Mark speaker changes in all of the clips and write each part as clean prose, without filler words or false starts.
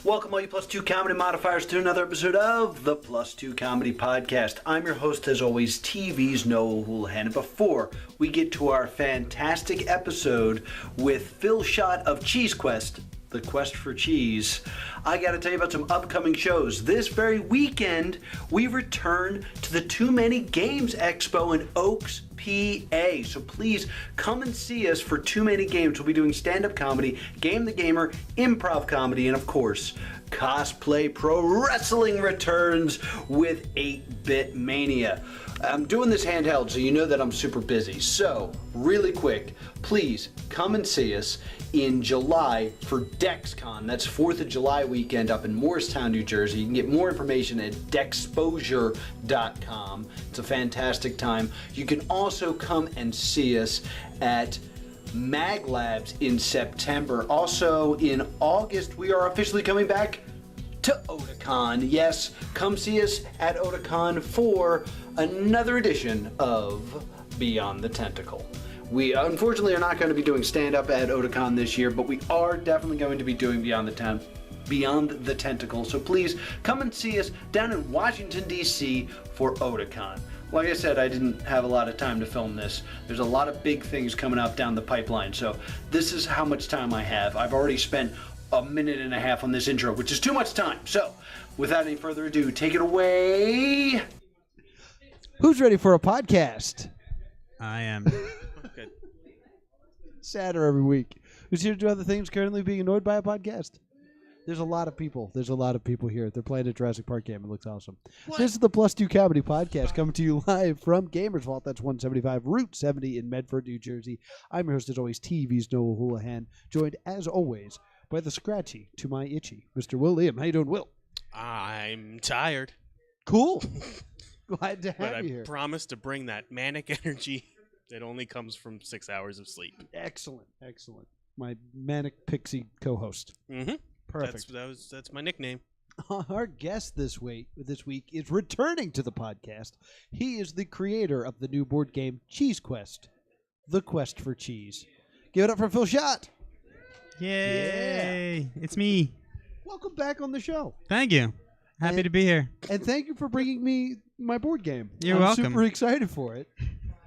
Speaker 1: Welcome, all you Plus 2 comedy modifiers, to another episode of the Plus 2 Comedy Podcast. I'm your host, as always, TV's Noah Houlihan. And before we get to our fantastic episode with Phil Schadt of Cheese Quest, the quest for cheese, I gotta tell you about some upcoming shows. This very weekend, we return to the Too Many Games Expo in Oaks, PA. So please come and see us for Too Many Games. We'll be doing stand-up comedy, Game the Gamer, improv comedy, and of course, Cosplay Pro Wrestling returns with 8-Bit Mania. I'm doing this handheld, so you know that I'm super busy. So, really quick, please come and see us in July for DexCon. That's 4th of July weekend up in Morristown, New Jersey. You can get more information at dexposure.com. It's a fantastic time. You can also come and see us at Mag Labs in September. Also in August, we are officially coming back to Otakon. Yes, come see us at Otakon for another edition of Beyond the Tentacle. We unfortunately are not going to be doing stand-up at Otakon this year, but we are definitely going to be doing Beyond the Tentacle. So please come and see us down in Washington, D.C. for Otakon. Like I said, I didn't have a lot of time to film this. There's a lot of big things coming up down the pipeline, so this is how much time I have. I've already spent a minute and a half on this intro, which is too much time. So, without any further ado, take it away.
Speaker 2: Who's ready for a podcast?
Speaker 3: I am.
Speaker 4: Good.
Speaker 2: Sadder every week. Who's here to do other things, currently being annoyed by a podcast? There's a lot of people. There's a lot of people here. They're playing a Jurassic Park game. It looks awesome.
Speaker 4: What?
Speaker 2: This is the Plus 2 Comedy Podcast coming to you live from Gamers Vault. That's 175 Route 70 in Medford, New Jersey. I'm your host, as always, TV's Noah Houlihan, joined, as always, by the scratchy to my itchy, Mr. Will Liam. How you doing, Will?
Speaker 4: I'm tired.
Speaker 2: Cool. Glad to have
Speaker 4: But I
Speaker 2: you here.
Speaker 4: promise to bring that manic energy that only comes from 6 hours of sleep.
Speaker 2: Excellent. Excellent. My manic pixie co-host.
Speaker 4: Mm-hmm.
Speaker 2: Perfect.
Speaker 4: That's my nickname.
Speaker 2: Our guest this week is returning to the podcast. He is the creator of the new board game Cheese Quest, The Quest for Cheese. Give it up for Phil Schadt.
Speaker 3: Yay! It's me.
Speaker 2: Welcome back on the show.
Speaker 3: Thank you. Happy to be here.
Speaker 2: And thank you for bringing me my board game.
Speaker 3: You're
Speaker 2: I'm
Speaker 3: welcome.
Speaker 2: super excited for it.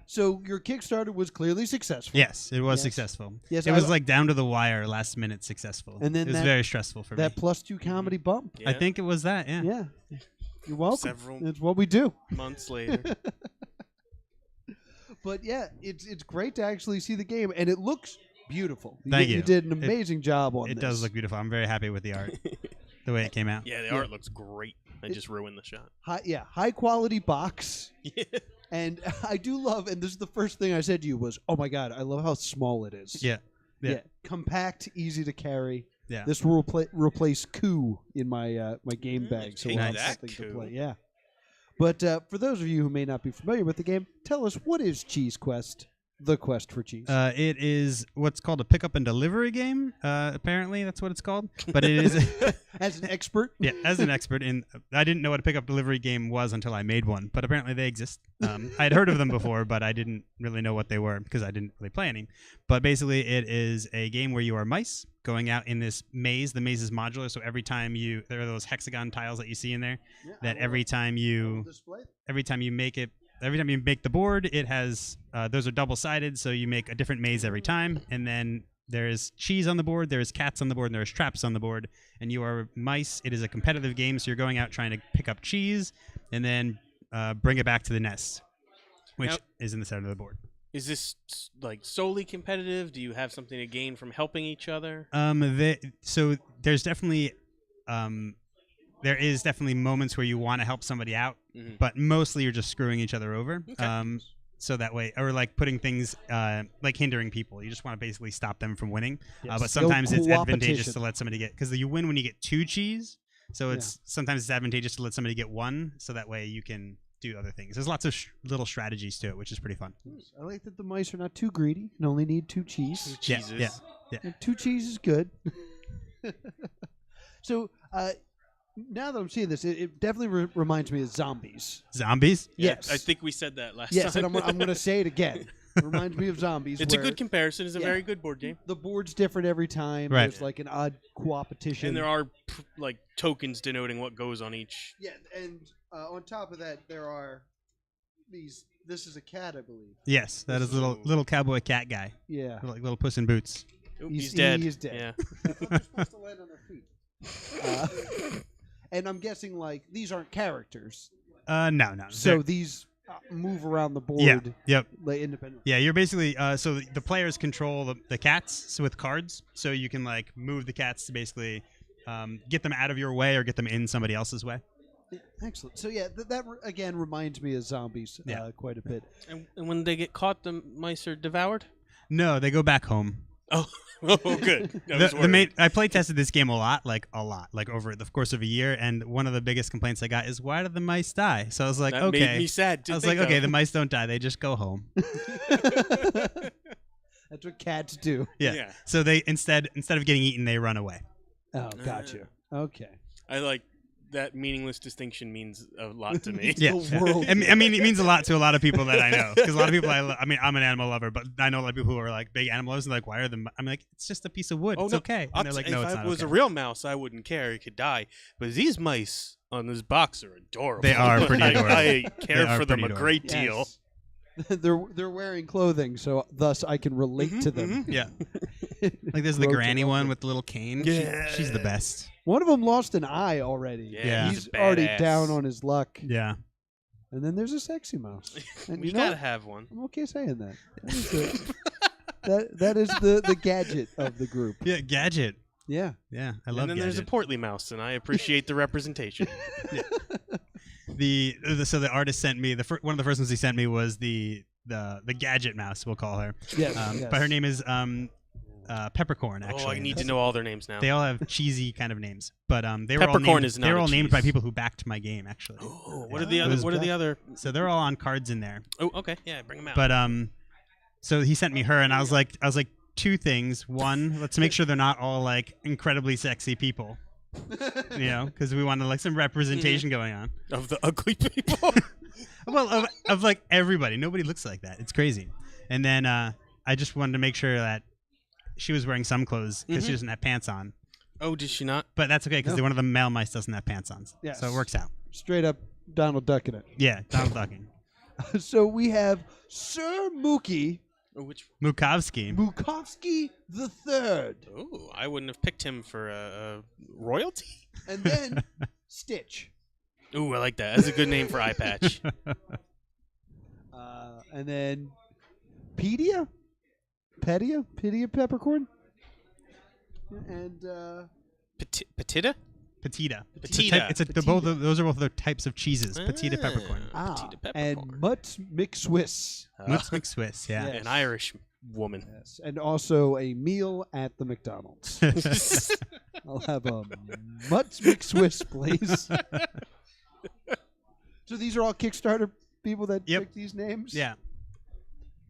Speaker 2: So your Kickstarter was clearly successful.
Speaker 3: Yes, it was
Speaker 2: Yes.
Speaker 3: successful.
Speaker 2: Yes,
Speaker 3: it was like down to the wire, last minute successful.
Speaker 2: And then
Speaker 3: it was very stressful for me.
Speaker 2: That Plus 2 comedy bump.
Speaker 4: Yeah.
Speaker 3: I think it was that, yeah.
Speaker 2: Yeah. You're welcome.
Speaker 4: Several
Speaker 2: It's what we do.
Speaker 4: months later.
Speaker 2: But yeah, it's great to actually see the game, and it looks beautiful.
Speaker 3: Thank you.
Speaker 2: You did an amazing job on
Speaker 3: It
Speaker 2: this.
Speaker 3: does look beautiful. I'm very happy with the art, the way it came out.
Speaker 4: Yeah, the art looks great. I just ruined the shot.
Speaker 2: High quality box.
Speaker 4: Yeah.
Speaker 2: And I do love, and this is the first thing I said to you was, oh my God, I love how small it is.
Speaker 3: Yeah.
Speaker 2: Compact, easy to carry.
Speaker 3: Yeah.
Speaker 2: This will replace Coup in my my game bag, so
Speaker 4: take
Speaker 2: we'll have
Speaker 4: that,
Speaker 2: something to
Speaker 4: Coup.
Speaker 2: play. Yeah. But for those of you who may not be familiar with the game, tell us, what is Cheese Quest, The Quest for Cheese?
Speaker 3: It is what's called a pickup and delivery game. Apparently, that's what it's called. But it is,
Speaker 2: As an expert?
Speaker 3: yeah, as an expert in, I didn't know what a pickup delivery game was until I made one. But apparently, they exist. I'd heard of them before, but I didn't really know what they were because I didn't really play any. But basically, it is a game where you are mice going out in this maze. The maze is modular, so every time there are those hexagon tiles that you see in there.
Speaker 2: Yeah,
Speaker 3: That
Speaker 2: I
Speaker 3: every
Speaker 2: will
Speaker 3: time you
Speaker 2: display.
Speaker 3: every time you make the board, it has those are double-sided, so you make a different maze every time. And then there's cheese on the board, there's cats on the board, and there's traps on the board. And you are mice. It is a competitive game, so you're going out trying to pick up cheese and then bring it back to the nest, which
Speaker 4: Now-
Speaker 3: is in the center of the board.
Speaker 4: Is this like solely competitive? Do you have something to gain from helping each other?
Speaker 3: So there's definitely there is definitely moments where you want to help somebody out,
Speaker 4: Mhm.
Speaker 3: but mostly you're just screwing each other over.
Speaker 4: Okay.
Speaker 3: So that way, or like putting things like hindering people. You just want to basically stop them from winning.
Speaker 2: Yes.
Speaker 3: But sometimes it's advantageous
Speaker 2: Co-opetition.
Speaker 3: to let somebody get, because you win when you get 2 cheese. So it's sometimes it's advantageous to let somebody get 1, so that way you can do other things. There's lots of little strategies to it, which is pretty fun.
Speaker 2: I like that the mice are not too greedy and only need 2 cheese.
Speaker 3: Yeah,
Speaker 4: Jesus.
Speaker 3: yeah.
Speaker 2: And 2 cheese is good. So now that I'm seeing this, it definitely reminds me of zombies.
Speaker 3: Zombies?
Speaker 2: Yes.
Speaker 4: I think we said that last
Speaker 2: Yes,
Speaker 4: time.
Speaker 2: and I'm going to say it again. It reminds me of zombies.
Speaker 4: It's a
Speaker 2: where
Speaker 4: good comparison. It's a
Speaker 2: Yeah.
Speaker 4: very good board game.
Speaker 2: The board's different every time.
Speaker 3: Right.
Speaker 2: There's like an odd co-opetition.
Speaker 4: And there are like tokens denoting what goes on each.
Speaker 2: Yeah, and on top of that, there are these. This is a cat, I believe.
Speaker 3: Yes, that is little cowboy cat guy.
Speaker 2: Yeah,
Speaker 3: Like little Puss in Boots.
Speaker 4: Oop,
Speaker 2: He's-
Speaker 4: he's dead.
Speaker 2: he is dead.
Speaker 4: Yeah.
Speaker 2: they're supposed to land on their feet. And I'm guessing like these aren't characters,
Speaker 3: No.
Speaker 2: so
Speaker 3: They're-
Speaker 2: these move around the board.
Speaker 3: yeah, yep.
Speaker 2: Like independently.
Speaker 3: Yeah, you're basically so the players control the cats with cards, so you can like move the cats to basically get them out of your way or get them in somebody else's way.
Speaker 2: Yeah, excellent. So yeah, that again reminds me of zombies
Speaker 3: Yeah.
Speaker 2: quite a bit.
Speaker 4: And when they get caught, the mice are devoured.
Speaker 3: No, they go back home.
Speaker 4: Oh, good. I was worried.
Speaker 3: I play tested this game a lot, like over the course of a year, and one of the biggest complaints I got is why did the mice die? So I was like,
Speaker 4: That
Speaker 3: okay,
Speaker 4: made me sad. To
Speaker 3: I was
Speaker 4: think
Speaker 3: like, okay,
Speaker 4: of.
Speaker 3: the mice don't die; they just go home.
Speaker 2: That's what cats do.
Speaker 3: Yeah. So they instead of getting eaten, they run away.
Speaker 2: Oh, gotcha. Okay.
Speaker 4: I like that meaningless distinction means a lot to me.
Speaker 3: Yeah.
Speaker 2: The world.
Speaker 3: I mean, it means a lot to a lot of people that I know. Because a lot of people, I mean, I'm an animal lover, but I know a lot of people who are like big animal lovers. And like, why are them? I'm like, it's just a piece of wood.
Speaker 4: Oh,
Speaker 3: It's
Speaker 4: no.
Speaker 3: okay. And they're like, no,
Speaker 4: if
Speaker 3: it's
Speaker 4: I
Speaker 3: not
Speaker 4: was
Speaker 3: okay.
Speaker 4: a real mouse, I wouldn't care. It could die. But these mice on this box are adorable.
Speaker 3: They are pretty adorable.
Speaker 4: I care
Speaker 3: They are
Speaker 4: for them a
Speaker 3: pretty
Speaker 4: great deal.
Speaker 2: Yes. they're wearing clothing, so thus I can relate to them.
Speaker 3: Yeah. Like there's the
Speaker 2: Grow to
Speaker 3: granny
Speaker 2: love
Speaker 3: one
Speaker 2: them.
Speaker 3: with the little cane.
Speaker 4: Yeah.
Speaker 3: She's the best.
Speaker 2: One of them lost an eye already.
Speaker 4: Yeah,
Speaker 2: He's
Speaker 4: a
Speaker 2: already
Speaker 4: badass.
Speaker 2: down on his luck.
Speaker 3: Yeah.
Speaker 2: And then there's a sexy mouse. And
Speaker 4: We
Speaker 2: you know
Speaker 4: gotta
Speaker 2: what?
Speaker 4: have one.
Speaker 2: I'm okay saying that. That is the gadget of the group.
Speaker 3: Yeah. Gadget.
Speaker 2: Yeah.
Speaker 3: Yeah. I
Speaker 4: And
Speaker 3: love
Speaker 4: then
Speaker 3: Gadget.
Speaker 4: there's a portly mouse, and I appreciate the representation.
Speaker 3: So the artist sent me one of the first ones he sent me was the Gadget mouse, we'll call her.
Speaker 2: Yes,
Speaker 3: But her name is Peppercorn. Actually,
Speaker 4: Oh, I need to know all their names now.
Speaker 3: They all have cheesy kind of names, but they were all
Speaker 4: Peppercorn
Speaker 3: named,
Speaker 4: is
Speaker 3: they
Speaker 4: not
Speaker 3: were
Speaker 4: a
Speaker 3: all named by
Speaker 4: cheese.
Speaker 3: people who backed my game. Actually,
Speaker 4: Oh, what
Speaker 3: Yeah.
Speaker 4: are the
Speaker 3: It
Speaker 4: other?
Speaker 3: was-
Speaker 4: What are the other?
Speaker 3: so they're all on cards in there.
Speaker 4: Oh, okay, yeah, bring them out.
Speaker 3: But so he sent me her, and I was like two things. One, let's make sure they're not all like incredibly sexy people, because we wanted like some representation going on.
Speaker 4: of the ugly people.
Speaker 3: Well, of like everybody. Nobody looks like that. It's crazy. And then I just wanted to make sure that she was wearing some clothes because she doesn't have pants on.
Speaker 4: Oh, did she not?
Speaker 3: But that's okay because
Speaker 2: No.
Speaker 3: one of the male mice doesn't have pants on.
Speaker 2: Yes.
Speaker 3: So it works out.
Speaker 2: Straight up Donald Duck in it.
Speaker 3: Yeah, Donald Ducking.
Speaker 2: So we have Sir Mookie
Speaker 4: Oh, which?
Speaker 3: Mukovsky.
Speaker 2: Mukovsky the Third,
Speaker 4: Oh, I wouldn't have picked him for a royalty.
Speaker 2: and then Stitch,
Speaker 4: Ooh, I like that. That's a good name for eye patch.
Speaker 2: and then Pedia Peppercorn, and
Speaker 4: Petita?
Speaker 3: Petita.
Speaker 4: Petita.
Speaker 3: Those are both the types of cheeses. Petita peppercorn.
Speaker 4: Petita
Speaker 2: and
Speaker 4: peppercorn.
Speaker 2: Mutt McSwiss.
Speaker 3: Mutz McSwiss. Yeah.
Speaker 2: Yes.
Speaker 4: An Irish woman.
Speaker 2: Yes, and also a meal at the McDonald's. I'll have a Mutts McSwiss, please. So these are all Kickstarter people that
Speaker 3: Yep.
Speaker 2: picked these names?
Speaker 3: Yeah.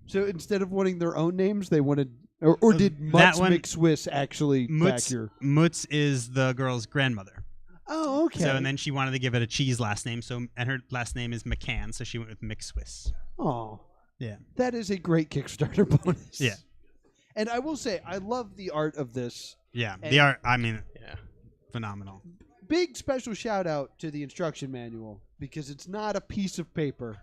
Speaker 2: So instead of wanting their own names, they wanted... Or did
Speaker 3: that
Speaker 2: Mutts
Speaker 3: one-
Speaker 2: McSwiss actually back your...
Speaker 3: Mutz is the girl's grandmother.
Speaker 2: Oh, okay.
Speaker 3: So and then she wanted to give it a cheese last name. And her last name is McCann, so she went with McSwiss.
Speaker 2: Oh,
Speaker 3: Yeah.
Speaker 2: that is a great Kickstarter bonus.
Speaker 3: Yeah.
Speaker 2: And I will say, I love the art of this.
Speaker 3: Yeah.
Speaker 2: And-
Speaker 3: They are. I mean,
Speaker 4: Yeah.
Speaker 3: phenomenal.
Speaker 2: Big special shout out to the instruction manual because it's not a piece of paper.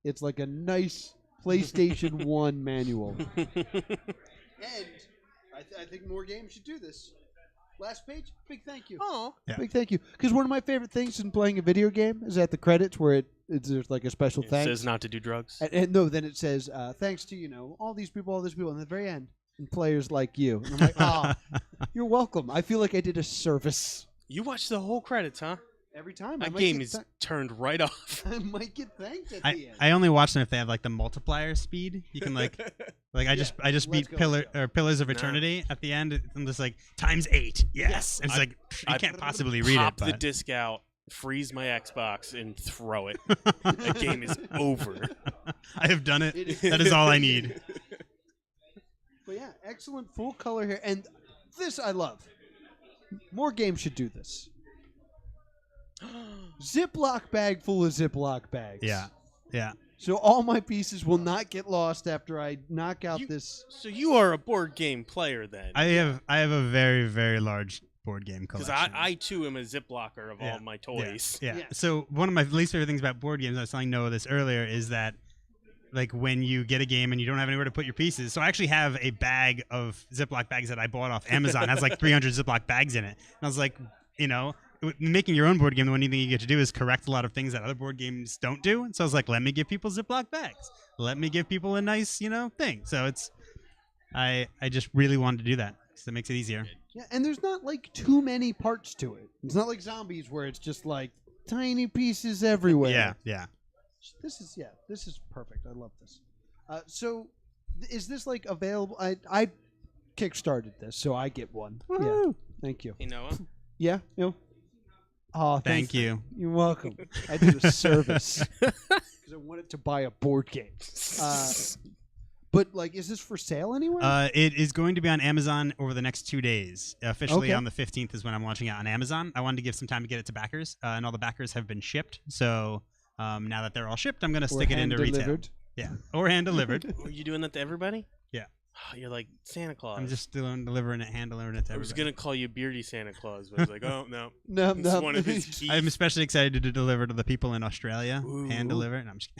Speaker 2: It's like a nice PlayStation 1 manual. And I think more games should do this. Last page, big thank you.
Speaker 4: Oh.
Speaker 3: Yeah.
Speaker 2: Big thank you. Because one of my favorite things in playing a video game is at the credits where there's like a special
Speaker 4: It
Speaker 2: thanks.
Speaker 4: says not to do drugs.
Speaker 2: And no, then it says, thanks to, all these people, and at the very end, and players like you. And I'm like, oh, you're welcome. I feel like I did a service.
Speaker 4: You watch the whole credits, huh?
Speaker 2: Every time. I
Speaker 4: That
Speaker 2: might
Speaker 4: game
Speaker 2: get
Speaker 4: is turned right off.
Speaker 2: I might get thanked at the end.
Speaker 3: I only watch them if they have like the multiplier speed. You can like I just
Speaker 2: let's
Speaker 3: beat
Speaker 2: go,
Speaker 3: Pillars of
Speaker 4: Nah.
Speaker 3: Eternity at the end. I'm just like ×8. Yes. And it's like you can't possibly read
Speaker 4: Pop
Speaker 3: it.
Speaker 4: the
Speaker 3: But
Speaker 4: disc out, freeze my Xbox, and throw it. The game is over.
Speaker 3: I have done it.
Speaker 2: It is.
Speaker 3: That is all I need.
Speaker 2: But yeah, excellent full color here. And this I love. More games should do this. Ziploc bag full of Ziploc bags.
Speaker 3: Yeah. Yeah.
Speaker 2: So all my pieces will not get lost after I knock out this.
Speaker 4: So you are a board game player then?
Speaker 3: I have a very, very large board game
Speaker 4: Because
Speaker 3: collection.
Speaker 4: I too am a Ziplocker of all of my toys.
Speaker 3: Yeah.
Speaker 2: Yeah.
Speaker 3: So one of my least favorite things about board games, I was telling Noah this earlier, is that like when you get a game and you don't have anywhere to put your pieces. So I actually have a bag of Ziploc bags that I bought off Amazon. It has like 300 Ziploc bags in it. And I was like, making your own board game, the one thing you get to do is correct a lot of things that other board games don't do. And so I was like, let me give people Ziploc bags. Let me give people a nice, thing. So I just really wanted to do that because it makes it easier.
Speaker 2: Yeah, and there's not like too many parts to it. It's not like zombies where it's just like tiny pieces everywhere.
Speaker 3: Yeah.
Speaker 2: This is perfect. I love this. So, is this like available? I kickstarted this, so I get one.
Speaker 3: Woo-hoo.
Speaker 2: Yeah, thank you.
Speaker 4: You know,
Speaker 2: Yeah, Oh,
Speaker 3: Thank you.
Speaker 2: You're welcome. I did a service because I wanted to buy a board game. But like, is this for sale anywhere?
Speaker 3: It is going to be on Amazon over the next 2 days. Officially
Speaker 2: Okay.
Speaker 3: on the 15th is when I'm launching it on Amazon. I wanted to give some time to get it to backers, and all the backers have been shipped. So now that they're all shipped, I'm going to stick it into retail.
Speaker 2: Hand-delivered?
Speaker 3: Yeah, or hand delivered.
Speaker 4: are you doing that to everybody?
Speaker 3: Yeah.
Speaker 4: Oh, you're like Santa Claus.
Speaker 3: I'm just hand delivering it to everybody.
Speaker 4: I was gonna call you Beardy Santa Claus, but I was like, oh no,
Speaker 2: No,
Speaker 4: it's
Speaker 2: no.
Speaker 4: one of his keys.
Speaker 3: I'm especially excited to deliver to the people in Australia.
Speaker 4: Ooh.
Speaker 3: Hand deliver it. No, I'm just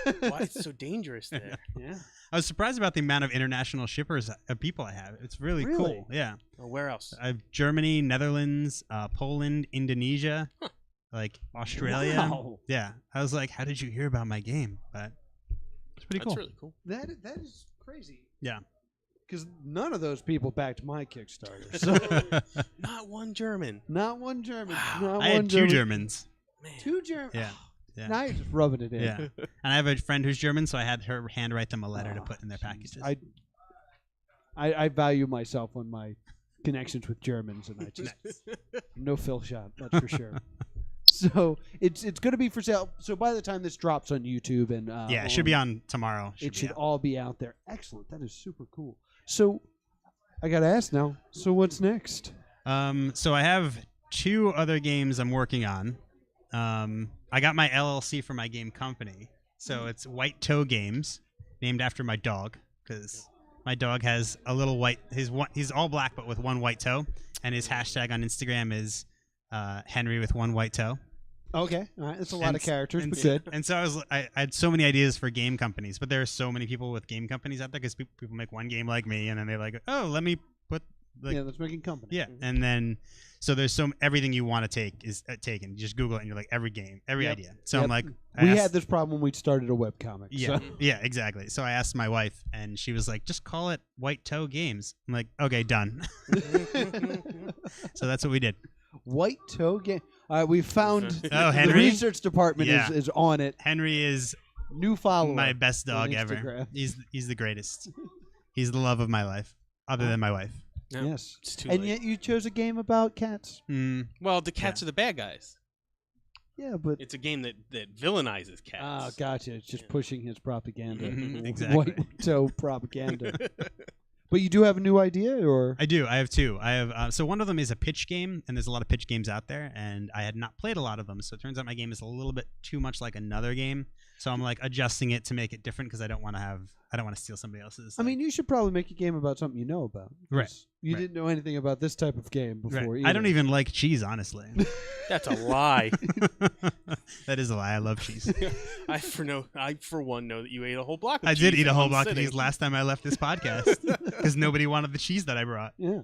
Speaker 3: kidding.
Speaker 4: Why it's so dangerous there?
Speaker 2: Yeah.
Speaker 3: I was surprised about the amount of international shippers of people I have. It's really
Speaker 2: Really?
Speaker 3: cool. Yeah.
Speaker 4: Oh, where else?
Speaker 3: I have Germany, Netherlands, Poland, Indonesia, like Australia.
Speaker 2: Wow.
Speaker 3: Yeah. I was like, how did you hear about my game? But it's pretty
Speaker 4: That's
Speaker 3: cool.
Speaker 4: really cool.
Speaker 2: That is crazy.
Speaker 3: Yeah.
Speaker 2: Because none of those people backed my Kickstarter. So
Speaker 4: Not one German.
Speaker 2: not one German.
Speaker 4: Wow.
Speaker 2: Not
Speaker 3: I
Speaker 2: one
Speaker 3: had 2
Speaker 2: German.
Speaker 3: Germans.
Speaker 4: Man.
Speaker 2: 2 German.
Speaker 3: Yeah. Yeah.
Speaker 2: Now you're just rubbing it in.
Speaker 3: Yeah. And I have a friend who's German, so I had her handwrite them a letter to
Speaker 2: Oh,
Speaker 3: put in their
Speaker 2: jeez.
Speaker 3: packages.
Speaker 2: I value myself on my connections with Germans, and I just no Phil Schadt, that's for sure. So it's going to be for sale. So by the time this drops on YouTube and
Speaker 3: yeah, it should be on tomorrow.
Speaker 2: It
Speaker 3: be
Speaker 2: should
Speaker 3: out.
Speaker 2: all be out there. Excellent. That is super cool. So I got to ask now. So what's next?
Speaker 3: So I have 2 other games I'm working on. I got my LLC for my game company. So it's White Toe Games, named after my dog, because my dog has a little white. He's all black, but with one white toe, and his hashtag on Instagram is Henry with one white toe.
Speaker 2: Okay. All right. That's a lot of characters,
Speaker 3: and,
Speaker 2: but good.
Speaker 3: And so I had so many ideas for game companies, but there are so many people with game companies out there because people make one game like me, and then they're like, oh, let me put like,
Speaker 2: yeah, let's make a company.
Speaker 3: yeah, and then so there's everything you want to take is taken. You just Google it and you're like every game, every
Speaker 2: Yep.
Speaker 3: idea. So
Speaker 2: Yep.
Speaker 3: I'm like,
Speaker 2: We had this problem when we started a webcomic.
Speaker 3: yeah,
Speaker 2: So.
Speaker 3: yeah, exactly. So I asked my wife, and she was like, just call it White Toe Games. I'm like, okay, done. So that's what we did.
Speaker 2: White Toe Game. We found
Speaker 3: Oh,
Speaker 2: the
Speaker 3: Henry?
Speaker 2: research department
Speaker 3: Yeah.
Speaker 2: is on it.
Speaker 3: Henry is
Speaker 2: New follower.
Speaker 3: my best dog
Speaker 2: on
Speaker 3: ever.
Speaker 2: Instagram.
Speaker 3: He's the greatest. He's the love of my life, other than my wife.
Speaker 4: No,
Speaker 2: Yes.
Speaker 4: it's too
Speaker 2: And
Speaker 4: late.
Speaker 2: yet you chose a game about cats.
Speaker 4: Well, the cats are the bad guys.
Speaker 2: Yeah, but
Speaker 4: It's a game that villainizes cats.
Speaker 2: ah, gotcha. It's just
Speaker 4: Yeah.
Speaker 2: pushing his propaganda.
Speaker 3: Mhm, exactly.
Speaker 2: White toe propaganda. But you do have a new idea, or
Speaker 3: I do. I have 2. I have so one of them is a pitch game, and there's a lot of pitch games out there, and I had not played a lot of them. So it turns out my game is a little bit too much like another game. So I'm like adjusting it to make it different because I don't want to steal somebody else's.
Speaker 2: I mean, you should probably make a game about something you know about. 'Cause
Speaker 3: Right.
Speaker 2: You
Speaker 3: Right.
Speaker 2: didn't know anything about this type of game before.
Speaker 3: I don't
Speaker 2: either.
Speaker 3: even like cheese, honestly.
Speaker 4: That's a lie.
Speaker 3: That is a lie. I love cheese.
Speaker 4: I for one know that you ate a whole block of
Speaker 3: I
Speaker 4: cheese.
Speaker 3: did eat a
Speaker 4: in
Speaker 3: whole
Speaker 4: one
Speaker 3: block of
Speaker 4: sitting.
Speaker 3: cheese last time I left this podcast because nobody wanted the cheese that I brought.
Speaker 2: Yeah.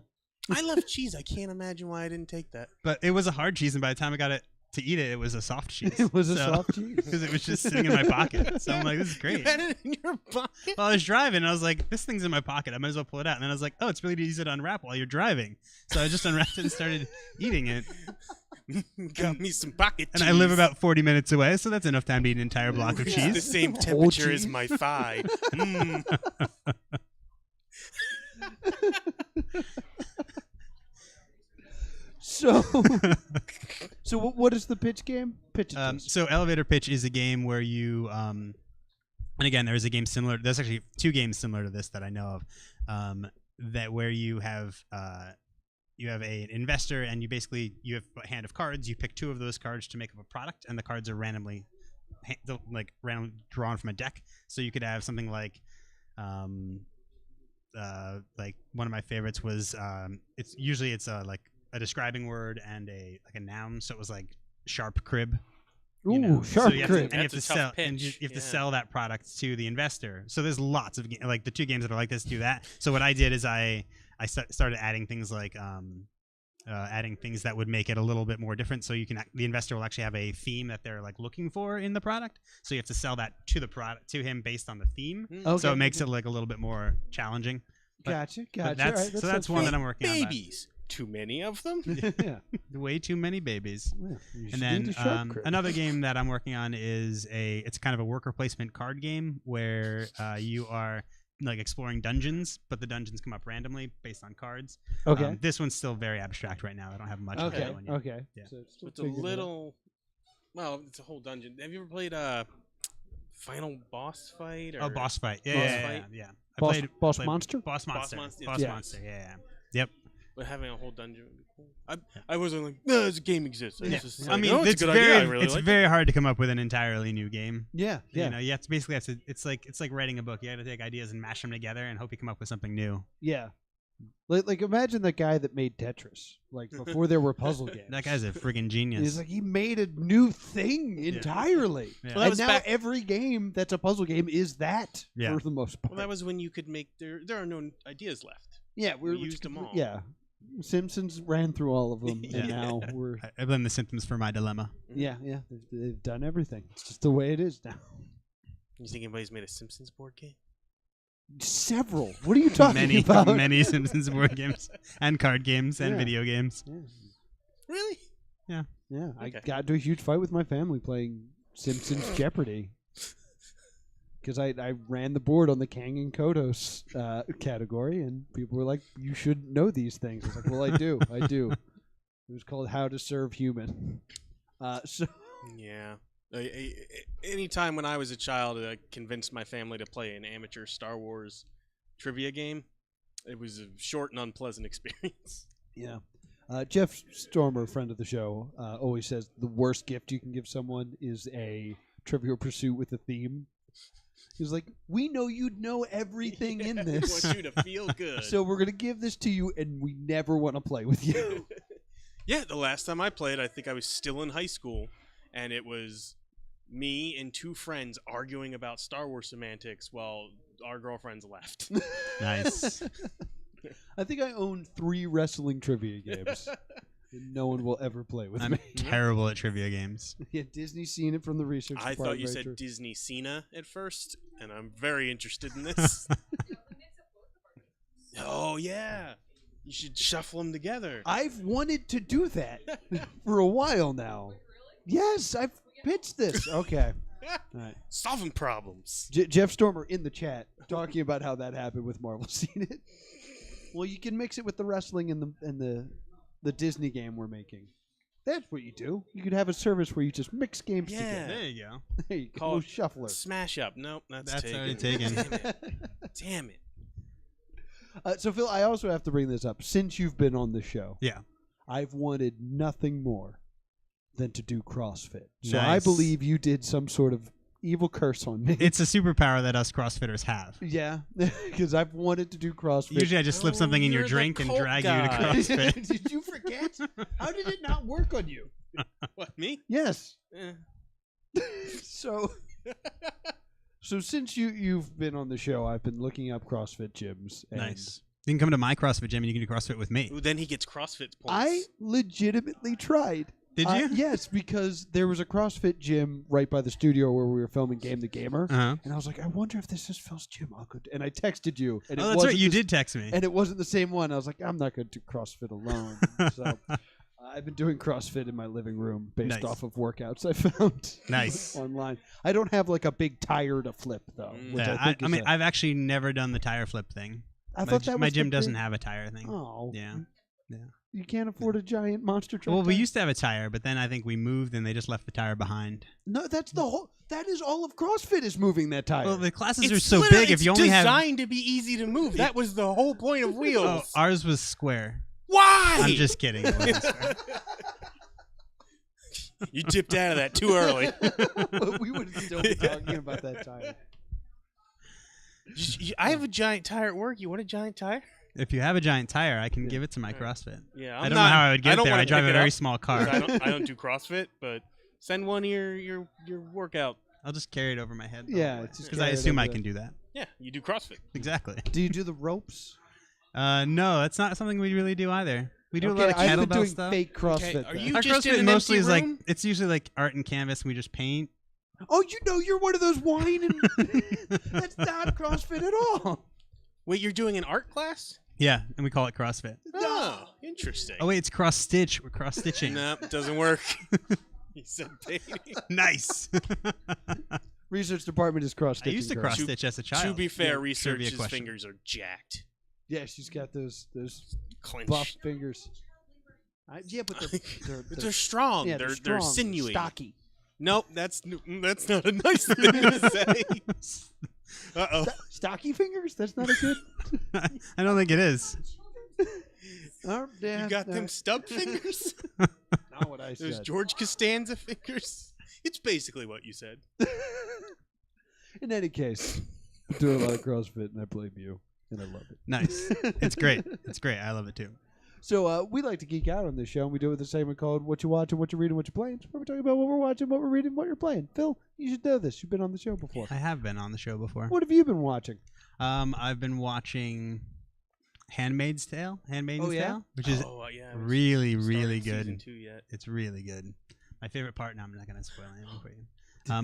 Speaker 4: I love cheese. I can't imagine why I didn't take that.
Speaker 3: But it was a hard cheese, and by the time I got it to eat it, it was a soft cheese.
Speaker 2: It was a soft cheese.
Speaker 3: Because it was just sitting in my pocket. So I'm like, this is great.
Speaker 4: You had it in your pocket.
Speaker 3: Well, I was driving, and I was like, this thing's in my pocket. I might as well pull it out. And then I was like, oh, it's really easy to unwrap while you're driving. So I just unwrapped it and started eating it.
Speaker 4: Got me some pocket cheese.
Speaker 3: And I live about 40 minutes away, so that's enough time to eat an entire block of
Speaker 4: It's the
Speaker 3: cheese.
Speaker 4: same
Speaker 2: Whole
Speaker 4: temperature as
Speaker 2: cheese.
Speaker 4: my thigh. Mm.
Speaker 2: So, what is the pitch game? Pitch it to us.
Speaker 3: So Elevator Pitch is a game where you, and again, there's a game similar. There's actually 2 games similar to this that I know of, that where you have an investor, and you have a hand of cards. You pick 2 of those cards to make up a product, and the cards are randomly drawn from a deck. So you could have something like one of my favorites was it's a describing word and a noun. So it was like sharp crib.
Speaker 2: Ooh,
Speaker 3: So
Speaker 2: sharp
Speaker 3: you have
Speaker 2: crib.
Speaker 3: to, and you have
Speaker 4: That's
Speaker 3: to
Speaker 4: a
Speaker 3: sell,
Speaker 4: tough pitch.
Speaker 3: and you have to
Speaker 4: Yeah.
Speaker 3: sell that product to the investor. So there's lots of like the two games that are like this do that. So what I did is I started adding things like adding things that would make it a little bit more different. So the investor will actually have a theme that they're like looking for in the product. So you have to sell that to the product to him based on the theme.
Speaker 2: Okay.
Speaker 3: So it makes it like a little bit more challenging. But
Speaker 2: Gotcha.
Speaker 3: But
Speaker 2: All right,
Speaker 3: so that's one that I'm working on.
Speaker 4: Babies. Too many of them?
Speaker 2: yeah.
Speaker 3: Way too many babies.
Speaker 2: Yeah, you should
Speaker 3: And
Speaker 2: need
Speaker 3: then
Speaker 2: a sharp crib.
Speaker 3: another game that I'm working on is it's kind of a worker placement card game where you are like exploring dungeons, but the dungeons come up randomly based on cards.
Speaker 2: Okay.
Speaker 3: This one's still very abstract right now. I don't have much of
Speaker 2: Okay.
Speaker 3: that one yet.
Speaker 2: Okay.
Speaker 3: Yeah.
Speaker 2: So it's still
Speaker 4: It's a
Speaker 2: figuring it out.
Speaker 4: little. Well, it's a whole dungeon. Have you ever played Final Boss Fight? Or
Speaker 3: Oh, boss fight. Yeah,
Speaker 4: Boss
Speaker 3: yeah,
Speaker 4: fight?
Speaker 3: yeah.
Speaker 2: Boss
Speaker 3: played
Speaker 2: monster?
Speaker 3: Boss monster.
Speaker 4: Monster,
Speaker 3: Boss
Speaker 2: yeah.
Speaker 3: monster. Yeah. Yep.
Speaker 4: But having a whole dungeon would be cool. I wasn't like, no, this game exists.
Speaker 3: Yeah.
Speaker 4: Just
Speaker 3: I
Speaker 4: like,
Speaker 3: mean,
Speaker 4: "Oh,
Speaker 3: it's
Speaker 4: a good idea. I
Speaker 3: very
Speaker 4: really
Speaker 3: it's
Speaker 4: like
Speaker 3: very hard to come up with an entirely new game.
Speaker 2: Yeah. Yeah.
Speaker 3: You know, you have to basically it's like writing a book. You got to take ideas and mash them together and hope you come up with something new.
Speaker 2: Yeah. Like imagine the guy that made Tetris, like before there were puzzle games.
Speaker 3: That guy's a friggin' genius.
Speaker 2: He's like he made a new thing entirely.
Speaker 3: Yeah.
Speaker 4: Well, that
Speaker 2: And
Speaker 4: was
Speaker 2: now
Speaker 4: back-
Speaker 2: every game that's a puzzle game is that
Speaker 3: Yeah.
Speaker 2: for the most part.
Speaker 4: Well, that was when you could make there are no ideas left.
Speaker 2: yeah,
Speaker 4: we used them all.
Speaker 2: Yeah. Simpsons ran through all of them,
Speaker 4: Yeah.
Speaker 2: and now we're
Speaker 3: I blame the symptoms for my dilemma.
Speaker 2: yeah. They've done everything. It's just the way it is now.
Speaker 4: You think anybody's made a Simpsons board game?
Speaker 2: Several. What are you talking
Speaker 3: many
Speaker 2: about?
Speaker 3: many Simpsons board games and card games and
Speaker 2: Yeah.
Speaker 3: video games.
Speaker 2: Yeah.
Speaker 4: Really?
Speaker 2: Yeah, I
Speaker 4: Okay.
Speaker 2: got into a huge fight with my family playing Simpsons Jeopardy because I ran the board on the Kang and Kodos category, and people were like, "You should know these things." I was like, "Well, I do. It was called How to Serve Human. So
Speaker 4: Yeah. Anytime when I was a child, I convinced my family to play an amateur Star Wars trivia game. It was a short and unpleasant experience.
Speaker 2: yeah. Jeff Stormer, friend of the show, always says the worst gift you can give someone is a Trivial Pursuit with a theme. He's like, we know you'd know everything in
Speaker 4: I
Speaker 2: this,
Speaker 4: want you to feel good.
Speaker 2: so we're gonna give this to you, and we never want to play with you.
Speaker 4: Yeah, the last time I played, I think I was still in high school, and it was me and two friends arguing about Star Wars semantics while our girlfriends left.
Speaker 3: Nice.
Speaker 2: I think I own 3 wrestling trivia games. And no one will ever play with
Speaker 3: I'm
Speaker 2: me.
Speaker 3: terrible at trivia games.
Speaker 2: Yeah, Disney's seen it from the research.
Speaker 4: I
Speaker 2: department,
Speaker 4: thought you
Speaker 2: very
Speaker 4: said
Speaker 2: true.
Speaker 4: Disney Cena at first, and I'm very interested in this. Oh, yeah. You should shuffle them together.
Speaker 2: I've wanted to do that for a while now. Yes, I've pitched this. Okay. All right.
Speaker 4: Solving problems.
Speaker 2: Jeff Stormer in the chat talking about how that happened with Marvel. Seen it? Well, you can mix it with the wrestling and the Disney game we're making. That's what you do. You could have a service where you just mix games
Speaker 4: Yeah.
Speaker 2: together.
Speaker 3: There you go.
Speaker 2: There you go.
Speaker 4: Call it
Speaker 2: Shuffler.
Speaker 4: Smash up. Nope, that's taken.
Speaker 3: already taken.
Speaker 4: Damn it. Damn it.
Speaker 2: So, Phil, I also have to bring this up. Since you've been on the show,
Speaker 3: Yeah.
Speaker 2: I've wanted nothing more than to do CrossFit. So I
Speaker 3: Nice.
Speaker 2: believe you did some sort of evil curse on me.
Speaker 3: It's a superpower that us CrossFitters have.
Speaker 2: yeah, because I've wanted to do CrossFit.
Speaker 3: Usually I just slip
Speaker 4: Oh,
Speaker 3: something in your
Speaker 4: you're the
Speaker 3: drink and
Speaker 4: cult
Speaker 3: drag
Speaker 4: guy.
Speaker 3: you to CrossFit.
Speaker 2: Did you forget? How did it not work on you?
Speaker 4: What, me?
Speaker 2: Yes.
Speaker 4: Eh.
Speaker 2: So since you've been on the show, I've been looking up CrossFit gyms. And
Speaker 3: Nice. You can come to my CrossFit gym and you can do CrossFit with me.
Speaker 4: Ooh, then he gets CrossFit points.
Speaker 2: I legitimately tried.
Speaker 3: Did you?
Speaker 2: Yes, because there was a CrossFit gym right by the studio where we were filming Game the Gamer.
Speaker 3: Uh-huh.
Speaker 2: And I was like, I wonder if this is Phil's gym. I'll go and I texted you. And it
Speaker 3: Oh, that's right.
Speaker 2: wasn't
Speaker 3: You
Speaker 2: the-
Speaker 3: did text me.
Speaker 2: And it wasn't the same one. I was like, I'm not going to do CrossFit alone. So I've been doing CrossFit in my living room based
Speaker 3: Nice.
Speaker 2: off of workouts I found
Speaker 3: Nice.
Speaker 2: online. I don't have like a big tire to flip, though. Which
Speaker 3: Yeah,
Speaker 2: I think is
Speaker 3: I've actually never done the tire flip thing.
Speaker 2: I thought that
Speaker 3: my
Speaker 2: was
Speaker 3: gym
Speaker 2: the
Speaker 3: doesn't
Speaker 2: thing.
Speaker 3: have a tire thing.
Speaker 2: Oh.
Speaker 3: Yeah. Yeah.
Speaker 2: You can't afford a giant monster truck.
Speaker 3: Well, we
Speaker 2: tire?
Speaker 3: used to have a tire, but then I think we moved and they just left the tire behind.
Speaker 2: No, that's the whole. That is all of CrossFit is moving that tire.
Speaker 3: Well, the classes
Speaker 4: It's
Speaker 3: are so
Speaker 4: literally-
Speaker 3: big. If you only
Speaker 4: it's
Speaker 3: have,
Speaker 4: designed to be easy to move. That was the whole point of wheels.
Speaker 3: oh, ours was square.
Speaker 4: Why?
Speaker 3: I'm just kidding. It wasn't square.
Speaker 4: You dipped out of that too early.
Speaker 2: we would still be talking about that tire.
Speaker 4: I have a giant tire at work. You want a giant tire?
Speaker 3: If you have a giant tire, I can give it to my CrossFit.
Speaker 4: Yeah,
Speaker 3: I don't know how I would get there. I drive a very small car.
Speaker 4: I don't do CrossFit, but send one of your workout.
Speaker 3: I'll just carry it over my head.
Speaker 2: Yeah,
Speaker 3: because I assume I can do that.
Speaker 4: Yeah, you do CrossFit.
Speaker 3: Exactly.
Speaker 2: Do you do the ropes?
Speaker 3: No, that's not something we really do either. We do a
Speaker 2: Okay,
Speaker 3: lot of
Speaker 2: I've been
Speaker 3: kettlebell
Speaker 2: doing
Speaker 3: stuff.
Speaker 2: fake CrossFit.
Speaker 4: Okay, are
Speaker 2: then.
Speaker 4: you
Speaker 3: Our
Speaker 4: just in
Speaker 3: CrossFit
Speaker 4: an
Speaker 3: mostly
Speaker 4: empty
Speaker 3: is like
Speaker 4: room?
Speaker 3: it's usually like art and canvas, and we just paint.
Speaker 2: Oh, you're one of those whining. That's not CrossFit at all.
Speaker 4: Wait, you're doing an art class?
Speaker 3: Yeah, and we call it CrossFit.
Speaker 4: Oh, interesting.
Speaker 3: Oh wait, it's cross stitch. We're cross stitching.
Speaker 4: No, it doesn't work. He said painting.
Speaker 3: Nice.
Speaker 2: Research department is cross
Speaker 3: I
Speaker 2: stitching.
Speaker 3: used to cross stitch as a child.
Speaker 4: To be fair,
Speaker 3: Yeah,
Speaker 4: research's
Speaker 3: trivia question.
Speaker 4: fingers are jacked.
Speaker 2: Yeah, she's got those
Speaker 4: Clenched.
Speaker 2: buff fingers. Yeah, but
Speaker 4: They're strong.
Speaker 2: Yeah,
Speaker 4: they're
Speaker 2: strong,
Speaker 4: sinewy.
Speaker 2: stocky.
Speaker 4: Nope, that's not a nice thing to say. Uh-oh.
Speaker 2: Stocky fingers? That's not a good.
Speaker 3: I don't think it is.
Speaker 2: Oh, yeah,
Speaker 4: You got them stub fingers?
Speaker 2: Not what I
Speaker 4: Those
Speaker 2: said.
Speaker 4: George Costanza fingers? It's basically what you said.
Speaker 2: In any case, I'm doing a lot of CrossFit, and I blame you, and I love it.
Speaker 3: Nice. It's great. It's great. I love it too.
Speaker 2: So we like to geek out on this show, and we do it with a segment called "What You Watching, What You Reading, What You Playing." Where we're talking about what we're watching, what we're reading, what you're playing. Phil, you should know this. You've been on the show before.
Speaker 3: I have been on the show before.
Speaker 2: What have you been watching?
Speaker 3: I've been watching Handmaid's Tale. Handmaid's
Speaker 2: yeah?
Speaker 3: Tale, which is
Speaker 4: yeah,
Speaker 3: really,
Speaker 4: started
Speaker 3: really
Speaker 4: season
Speaker 3: good.
Speaker 4: 2 yet.
Speaker 3: It's really good. My favorite part. No, I'm not gonna spoil anything for you.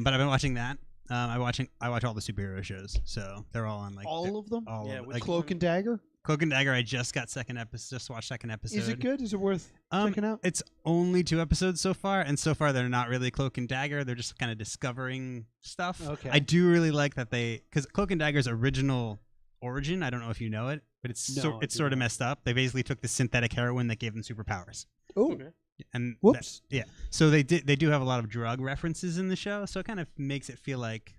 Speaker 3: But I've been watching that. I watch all the superhero shows, so they're all on like
Speaker 2: All of them?
Speaker 3: all
Speaker 4: Yeah,
Speaker 3: of,
Speaker 4: which
Speaker 3: like
Speaker 2: Cloak and Dagger?
Speaker 3: Cloak and Dagger. I just got second episode. Just watched second episode.
Speaker 2: Is it good? Is it worth checking out?
Speaker 3: It's only 2 episodes so far, and so far they're not really Cloak and Dagger. They're just kind of discovering stuff.
Speaker 2: Okay.
Speaker 3: I do really like that because Cloak and Dagger's original origin, I don't know if you know it, but it's
Speaker 2: No, I do
Speaker 3: sort of
Speaker 2: not.
Speaker 3: messed up. They basically took the synthetic heroin that gave them superpowers.
Speaker 2: Oh,
Speaker 4: Okay.
Speaker 3: And
Speaker 2: whoops.
Speaker 3: so they do have a lot of drug references in the show, so it kind of makes it feel like,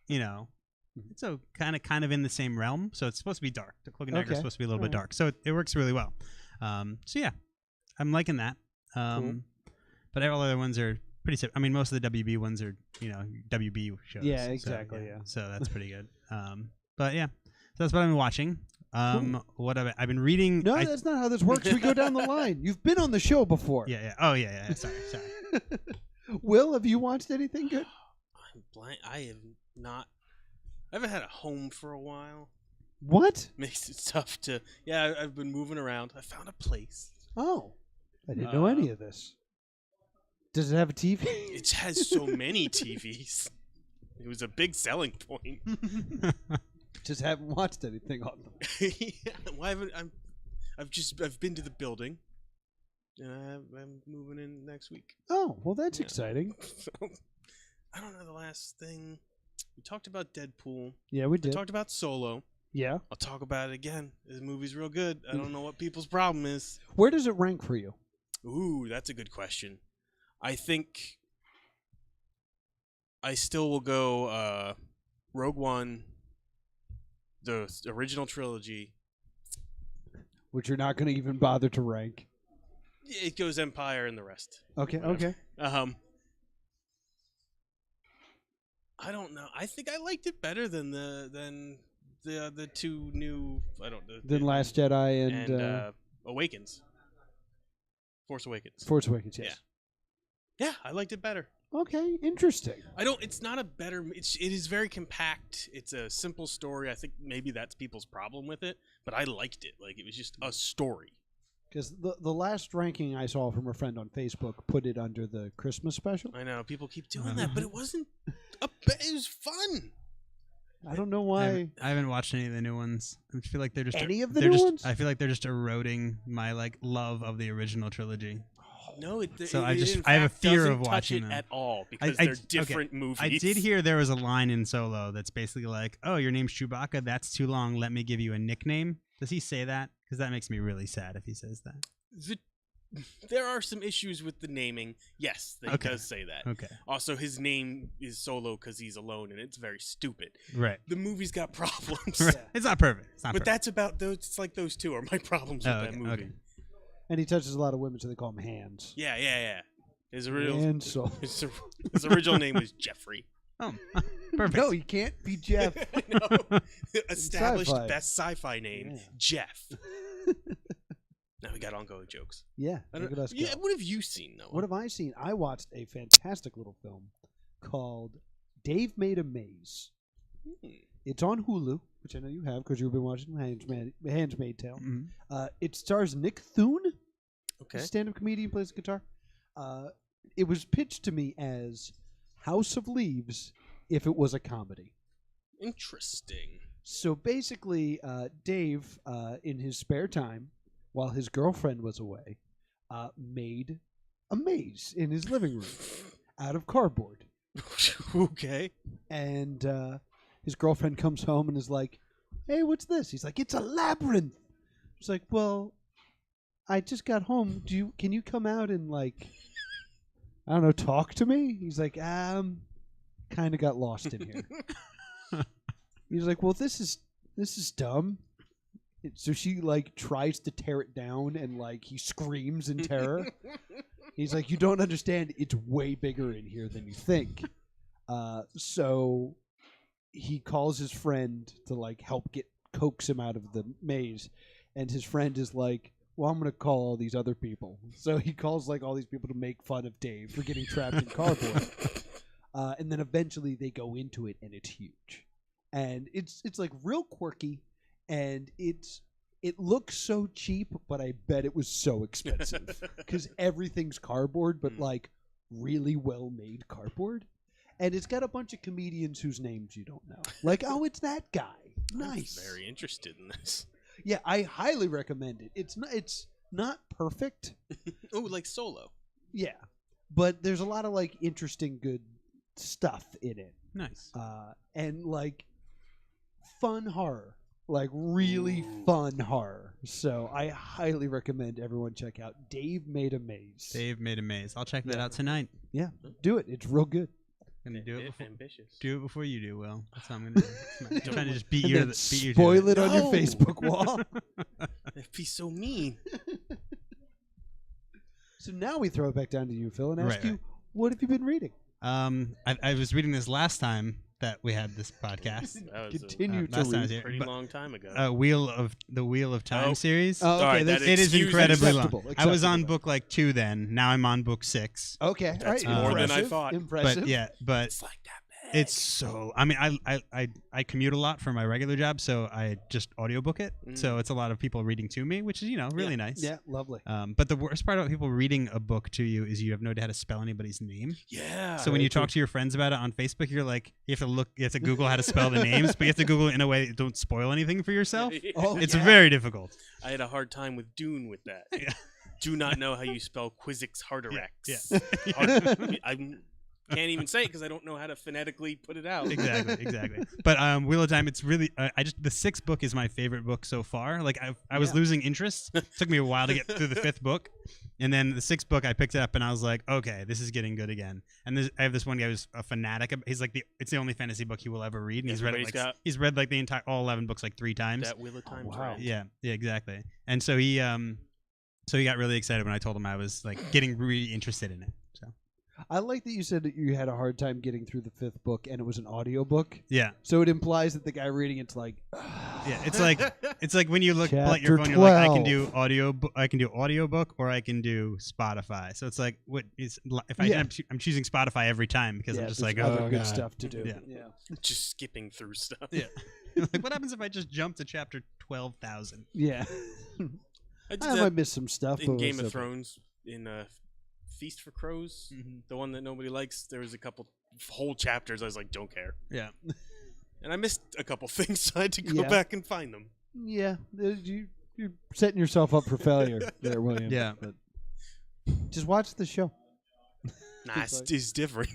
Speaker 3: it's so kind of in the same realm. So it's supposed to be dark. The Cloak and Dagger is
Speaker 2: Okay.
Speaker 3: supposed to be a little bit
Speaker 2: Alright.
Speaker 3: dark, so it works really well. So yeah, I'm liking that.
Speaker 2: Cool.
Speaker 3: But all other ones are pretty. I mean, most of the WB ones are WB shows.
Speaker 2: Yeah,
Speaker 3: so,
Speaker 2: exactly, yeah.
Speaker 3: So that's pretty good. But yeah, so that's what I've been watching. What I've been reading.
Speaker 2: No, that's not how this works. We go down the line. You've been on the show before.
Speaker 3: Yeah. Oh yeah. Sorry.
Speaker 2: Will, have you watched anything good?
Speaker 4: I'm blind. I have not. I haven't had a home for a while.
Speaker 2: What?
Speaker 4: Makes it tough to. Yeah, I've been moving around. I found a place.
Speaker 2: Oh, I didn't know any of this. Does it have a TV?
Speaker 4: It has so many TVs. It was a big selling point.
Speaker 2: Just haven't watched anything on them.
Speaker 4: Yeah, well, I've been to the building, and I'm moving in next week.
Speaker 2: Oh, well, that's
Speaker 4: Yeah.
Speaker 2: exciting.
Speaker 4: So, I don't know the last thing. We talked about Deadpool.
Speaker 2: Yeah, we
Speaker 4: We
Speaker 2: did.
Speaker 4: talked about Solo.
Speaker 2: Yeah.
Speaker 4: I'll talk about it again. This movie's real good. I don't know what people's problem is.
Speaker 2: Where does it rank for you?
Speaker 4: Ooh, that's a good question. I think I still will go Rogue One, the original trilogy.
Speaker 2: Which you're not going to even bother to rank.
Speaker 4: It goes Empire and the rest.
Speaker 2: Okay,
Speaker 4: Whatever.
Speaker 2: okay.
Speaker 4: I don't know. I think I liked it better than the two new. I don't know.
Speaker 2: Then Last Jedi and
Speaker 4: Awakens. Force Awakens.
Speaker 2: Force Awakens, yes.
Speaker 4: Yeah, I liked it better.
Speaker 2: Okay, interesting.
Speaker 4: It's not a better. It is very compact. It's a simple story. I think maybe that's people's problem with it, but I liked it. Like, it was just a story.
Speaker 2: Because the last ranking I saw from a friend on Facebook put it under the Christmas special.
Speaker 4: I know people keep doing that, but it wasn't. It was fun.
Speaker 2: I don't know why.
Speaker 3: I haven't watched any of the new ones. I feel like they're just
Speaker 2: Any of the
Speaker 3: they're
Speaker 2: new
Speaker 3: just,
Speaker 2: ones?
Speaker 3: I feel like they're just eroding my love of the original trilogy.
Speaker 4: No,
Speaker 3: So
Speaker 4: I
Speaker 3: have a fear
Speaker 4: doesn't
Speaker 3: of
Speaker 4: touch
Speaker 3: watching
Speaker 4: it
Speaker 3: them.
Speaker 4: at all because they're different movies.
Speaker 3: I did hear there was a line in Solo that's basically like, "Oh, your name's Chewbacca. That's too long. Let me give you a nickname." Does he say that? Because that makes me really sad if he says that.
Speaker 4: There are some issues with the naming. Yes, he does say that.
Speaker 3: Okay.
Speaker 4: Also, his name is Solo because he's alone, and it's very stupid.
Speaker 3: Right.
Speaker 4: The movie's got problems.
Speaker 3: Right. It's not perfect. It's not
Speaker 4: But
Speaker 3: perfect.
Speaker 4: that's about those. It's like those two are my problems with that movie.
Speaker 3: Okay.
Speaker 2: And he touches a lot of women, so they call him Hands.
Speaker 4: Yeah. His original
Speaker 2: And so.
Speaker 4: his original name was Jeffrey.
Speaker 3: Oh, perfect.
Speaker 2: No, you can't be Jeff.
Speaker 4: No. Established
Speaker 2: Sci-fi.
Speaker 4: best sci-fi name,
Speaker 2: Yeah.
Speaker 4: Jeff. Now we got ongoing jokes.
Speaker 2: Yeah.
Speaker 4: I
Speaker 2: Look
Speaker 4: don't,
Speaker 2: at us
Speaker 4: yeah,
Speaker 2: go.
Speaker 4: what have you seen, Noah?
Speaker 2: What have I seen? I watched a fantastic little film called Dave Made a Maze. It's on Hulu, which I know you have because you've been watching Handmaid's Tale.
Speaker 3: Mhm.
Speaker 2: It stars Nick Thune,
Speaker 4: Okay.
Speaker 2: a stand-up comedian, plays guitar. It was pitched to me as House of Leaves if it was a comedy.
Speaker 4: Interesting.
Speaker 2: So basically, Dave, in his spare time, while his girlfriend was away, made a maze in his living room out of cardboard.
Speaker 4: Okay.
Speaker 2: And his girlfriend comes home and is like, "Hey, what's this?" He's like, "It's a labyrinth." She's like, "Well, I just got home. Can you come out and like, I don't know, talk to me?" He's like, kind of got lost in here." He's like, "Well, this is dumb." So she like tries to tear it down and like he screams in terror. He's like, "You don't understand. It's way bigger in here than you think." So he calls his friend to like help coax him out of the maze, and his friend is like, "Well, I'm gonna call all these other people." So he calls like all these people to make fun of Dave for getting trapped in cardboard, and then eventually they go into it, and it's huge, and it's like real quirky, and it looks so cheap, but I bet it was so expensive because everything's cardboard, but like really well made cardboard. And it's got a bunch of comedians whose names you don't know. Like, oh, it's that guy. Nice.
Speaker 4: I'm very interested in this.
Speaker 2: Yeah, I highly recommend it. It's not perfect.
Speaker 4: Oh, like Solo.
Speaker 2: Yeah. But there's a lot of like interesting good stuff in it.
Speaker 3: Nice.
Speaker 2: And like fun horror. Like really fun horror. So I highly recommend everyone check out Dave Made a Maze.
Speaker 3: Dave Made a Maze. I'll check that out tonight.
Speaker 2: Yeah. Do it. It's real good.
Speaker 3: Gonna do it before,
Speaker 4: Ambitious.
Speaker 3: do it before you do, Will. That's what I'm gonna do. I'm trying to just beat
Speaker 2: And
Speaker 3: you.
Speaker 2: then
Speaker 3: Beat you to
Speaker 2: spoil it on your
Speaker 4: No.
Speaker 2: Facebook wall.
Speaker 4: That'd be so mean.
Speaker 2: So now we throw it back down to you, Phil, and ask
Speaker 3: Right,
Speaker 2: you,
Speaker 3: right.
Speaker 2: what have you been reading?
Speaker 3: I was reading this last time that we had this podcast.
Speaker 4: That was
Speaker 2: Continue to
Speaker 3: last time I was
Speaker 2: read.
Speaker 3: here,
Speaker 4: a pretty
Speaker 3: but,
Speaker 4: long time ago.
Speaker 3: the Wheel of Time
Speaker 4: Oh.
Speaker 3: series.
Speaker 2: Oh, okay,
Speaker 4: Alright,
Speaker 2: that's
Speaker 4: that
Speaker 3: It is
Speaker 4: excuses-
Speaker 3: incredibly long.
Speaker 2: Acceptable,
Speaker 3: I was on
Speaker 2: acceptable.
Speaker 3: book like 2 then. Now I'm on book 6.
Speaker 2: Okay,
Speaker 4: That's
Speaker 2: all right.
Speaker 3: more
Speaker 4: than I
Speaker 2: impressive,
Speaker 4: thought.
Speaker 2: Impressive.
Speaker 3: But yeah, but
Speaker 4: it's like that bad.
Speaker 3: it's so. I mean, I commute a lot for my regular job, so I just audiobook it. So it's a lot of people reading to me, which is really nice.
Speaker 2: Yeah, lovely.
Speaker 3: But the worst part about people reading a book to you is you have no idea how to spell anybody's name.
Speaker 4: Yeah.
Speaker 3: So when you talk to your friends about it on Facebook, you're like, you have to Google how to spell the names, but you have to Google it in a way that don't spoil anything for yourself.
Speaker 2: Oh,
Speaker 3: It's
Speaker 2: yeah.
Speaker 3: very difficult.
Speaker 4: I had a hard time with Dune with that.
Speaker 3: Yeah.
Speaker 4: Do not know how you spell Quizzix Harderex.
Speaker 3: Yeah.
Speaker 4: I can't even say it because I don't know how to phonetically put it out.
Speaker 3: Exactly. But Wheel of Time, it's really the 6th book is my favorite book so far. Like I was losing interest. It took me a while to get through the 5th book, and then the 6th book I picked it up and I was like, okay, this is getting good again. And I have this one guy who's a fanatic. He's like it's the only fantasy book he will ever read, and he's read like the entire all 11 books like 3 times.
Speaker 4: That Wheel of Time's
Speaker 2: wow.
Speaker 4: right.
Speaker 3: Yeah, exactly. And so he got really excited when I told him I was like getting really interested in it. So
Speaker 2: I like that you said that you had a hard time getting through the 5th book and it was an audiobook.
Speaker 3: yeah,
Speaker 2: So it implies that the guy reading it's like,
Speaker 3: yeah. It's like when you look at your
Speaker 2: Chapter
Speaker 3: phone, you're like, I can
Speaker 2: 12.
Speaker 3: do audiobook, or I can do Spotify. So it's like, what is if I
Speaker 2: Yeah.
Speaker 3: I'm choosing Spotify every time because
Speaker 2: yeah,
Speaker 3: I'm just
Speaker 2: there's
Speaker 3: like,
Speaker 2: other
Speaker 3: oh
Speaker 2: good
Speaker 3: God.
Speaker 2: stuff to do.
Speaker 3: Yeah.
Speaker 4: Just skipping through stuff.
Speaker 3: Yeah. Like, what happens if I just jump to chapter 12,000?
Speaker 2: Yeah.
Speaker 4: I did
Speaker 2: I
Speaker 4: that
Speaker 2: might miss some stuff.
Speaker 4: in
Speaker 2: but
Speaker 4: Game
Speaker 2: what's
Speaker 4: of
Speaker 2: up?
Speaker 4: Thrones in Feast for Crows,
Speaker 3: Mm-hmm.
Speaker 4: the one that nobody likes. There was a couple whole chapters I was like, don't care.
Speaker 3: Yeah.
Speaker 4: And I missed a couple things, so I had to go
Speaker 2: Yeah.
Speaker 4: back and find them.
Speaker 2: Yeah, you're setting yourself up for failure there, William.
Speaker 3: Yeah.
Speaker 2: But just watch the show.
Speaker 4: Nah, it's different.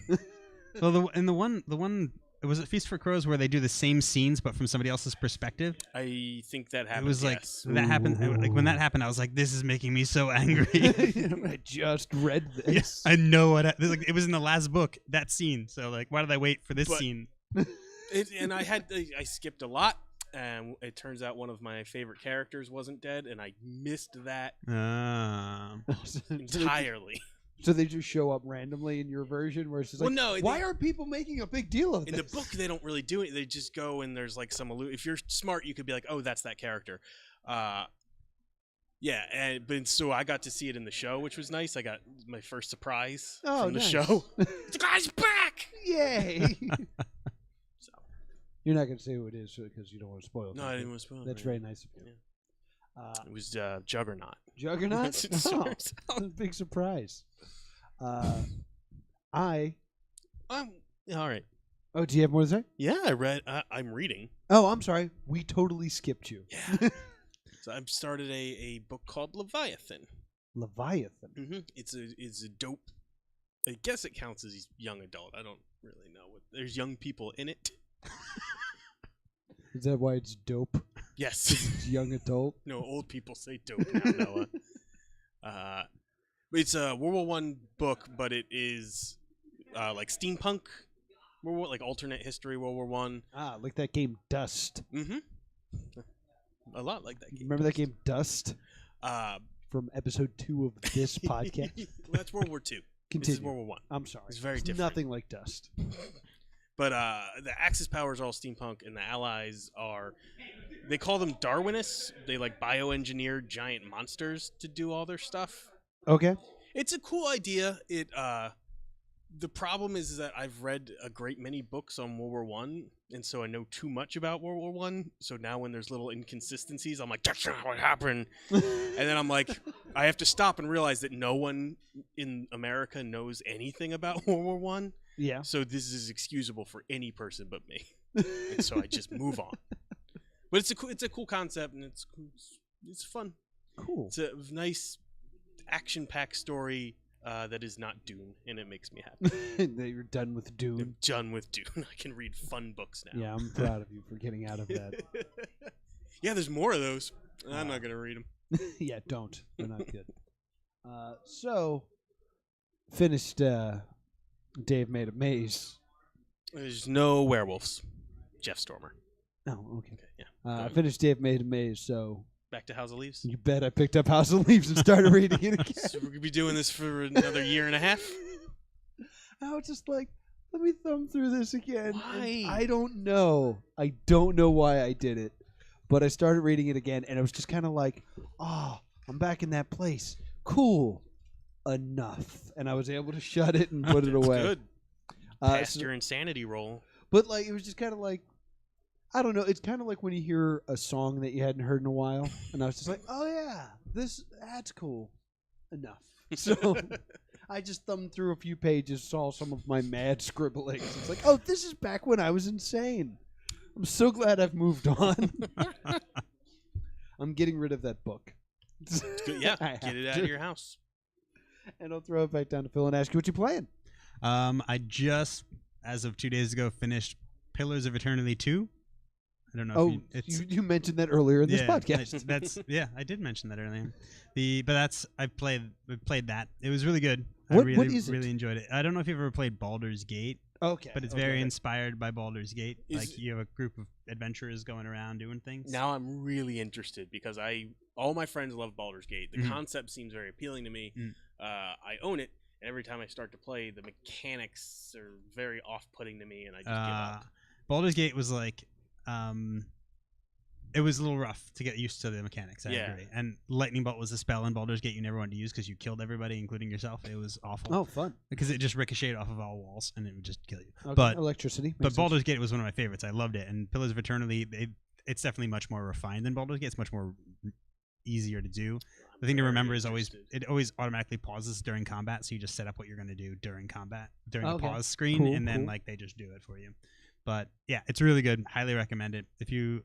Speaker 3: Well, the one. Was it Feast for Crows where they do the same scenes but from somebody else's perspective?
Speaker 4: I think that happened.
Speaker 3: It was like
Speaker 4: yes.
Speaker 3: that happened. Like when that happened, I was like, "This is making me so angry."
Speaker 2: I just read this.
Speaker 3: Yes, I know what. Like, it was in the last book, that scene. So like, why did I wait for this
Speaker 4: But-
Speaker 3: scene?
Speaker 4: And I skipped a lot, and it turns out one of my favorite characters wasn't dead, and I missed that entirely.
Speaker 2: So they just show up randomly in your version, where it's just why are people making a big deal of this?
Speaker 4: In the book, they don't really do it. They just go and there's like some if you're smart, you could be like, oh, that's that character. But so I got to see it in the show, which was nice. I got my first surprise from the show. The guy's back!
Speaker 2: Yay! So you're not going to say who it is because you don't want to spoil.
Speaker 4: No, I didn't want to spoil.
Speaker 2: That's very nice of you.
Speaker 4: Yeah. It was Juggernaut.
Speaker 2: Juggernaut? Oh, big surprise. All
Speaker 4: right.
Speaker 2: Oh, do you have more to say?
Speaker 4: Yeah, I read. I'm reading.
Speaker 2: Oh, I'm sorry. We totally skipped you.
Speaker 4: Yeah. So I've started a book called Leviathan.
Speaker 2: Leviathan.
Speaker 4: Mm-hmm. It's a dope. I guess it counts as young adult. I don't really know what. There's young people in it.
Speaker 2: Is that why it's dope?
Speaker 4: Yes.
Speaker 2: It's young adult.
Speaker 4: No, old people say dope now, Noah. It's a World War I book, but it is like steampunk, like alternate history World War I.
Speaker 2: Ah, like that game Dust.
Speaker 4: Mm-hmm. A lot like that game.
Speaker 2: Remember that game Dust? From episode 2 of this podcast?
Speaker 4: That's World War II.
Speaker 2: Continue.
Speaker 4: This is World War I.
Speaker 2: I'm sorry.
Speaker 4: It's very different.
Speaker 2: Nothing like Dust.
Speaker 4: But the Axis powers are all steampunk, and the Allies are, they call them Darwinists. They like bioengineered giant monsters to do all their stuff.
Speaker 2: Okay.
Speaker 4: It's a cool idea. The problem is that I've read a great many books on World War I, and so I know too much about World War I. So now when there's little inconsistencies, I'm like, that's not what happened. And then I'm like, I have to stop and realize that no one in America knows anything about World War I.
Speaker 2: Yeah.
Speaker 4: So this is excusable for any person but me. And so I just move on. But it's a cool concept, and it's fun.
Speaker 2: Cool.
Speaker 4: It's a nice action-packed story that is not Dune, and it makes me happy.
Speaker 2: That you're done with Dune.
Speaker 4: I'm done with Dune. I can read fun books now.
Speaker 2: Yeah, I'm proud of you for getting out of that.
Speaker 4: Yeah, there's more of those. I'm not gonna read them.
Speaker 2: Yeah, don't. They're not good. So finished. Dave made a maze.
Speaker 4: There's no werewolves. Jeff Stormer.
Speaker 2: Oh, okay.
Speaker 4: Yeah.
Speaker 2: I finished Dave made a maze, so
Speaker 4: Back to House of Leaves.
Speaker 2: you bet I picked up House of Leaves and started reading it again.
Speaker 4: So we're gonna be doing this for another year and a half.
Speaker 2: I was just like, let me thumb through this again.
Speaker 4: Why?
Speaker 2: I don't know. I don't know why I did it, but I started reading it again, and it was just kind of like, oh, I'm back in that place. Cool. Enough. And I was able to shut it and put it away.
Speaker 4: Good. Past your insanity roll.
Speaker 2: But like, it was just kind of like, I don't know. It's kind of like when you hear a song that you hadn't heard in a while, and I was just like, oh yeah, that's cool. Enough. So I just thumbed through a few pages, saw some of my mad scribblings. It's like, oh, this is back when I was insane. I'm so glad I've moved on. I'm getting rid of that book.
Speaker 4: Good. Yeah, get it out of your house.
Speaker 2: And I'll throw it back down to Phil and ask you what you're playing.
Speaker 3: I just, as of 2 days ago, finished Pillars of Eternity 2. I don't know if
Speaker 2: you mentioned that earlier in this podcast.
Speaker 3: I did mention that earlier. I played that. It was really good.
Speaker 2: What
Speaker 3: I really enjoyed it. I don't know if you've ever played Baldur's Gate.
Speaker 2: Okay.
Speaker 3: But it's very inspired by Baldur's Gate. Like you have a group of adventurers going around doing things.
Speaker 4: Now I'm really interested because all my friends love Baldur's Gate. The concept seems very appealing to me. I own it, and every time I start to play, the mechanics are very off-putting to me, and I just give up.
Speaker 3: Baldur's Gate was like, it was a little rough to get used to the mechanics. I agree. And Lightning Bolt was a spell in Baldur's Gate you never wanted to use because you killed everybody, including yourself. It was awful.
Speaker 2: Oh, fun.
Speaker 3: Because it just ricocheted off of all walls, and it would just kill you.
Speaker 2: Okay.
Speaker 3: But
Speaker 2: electricity.
Speaker 3: But Baldur's Gate was one of my favorites. I loved it. And Pillars of Eternity, it's definitely much more refined than Baldur's Gate. It's much more easier to do. The thing to remember is it always automatically pauses during combat, so you just set up what you're going to do during combat, during the pause screen, and then like they just do it for you. But yeah, it's really good. Highly recommend it. If you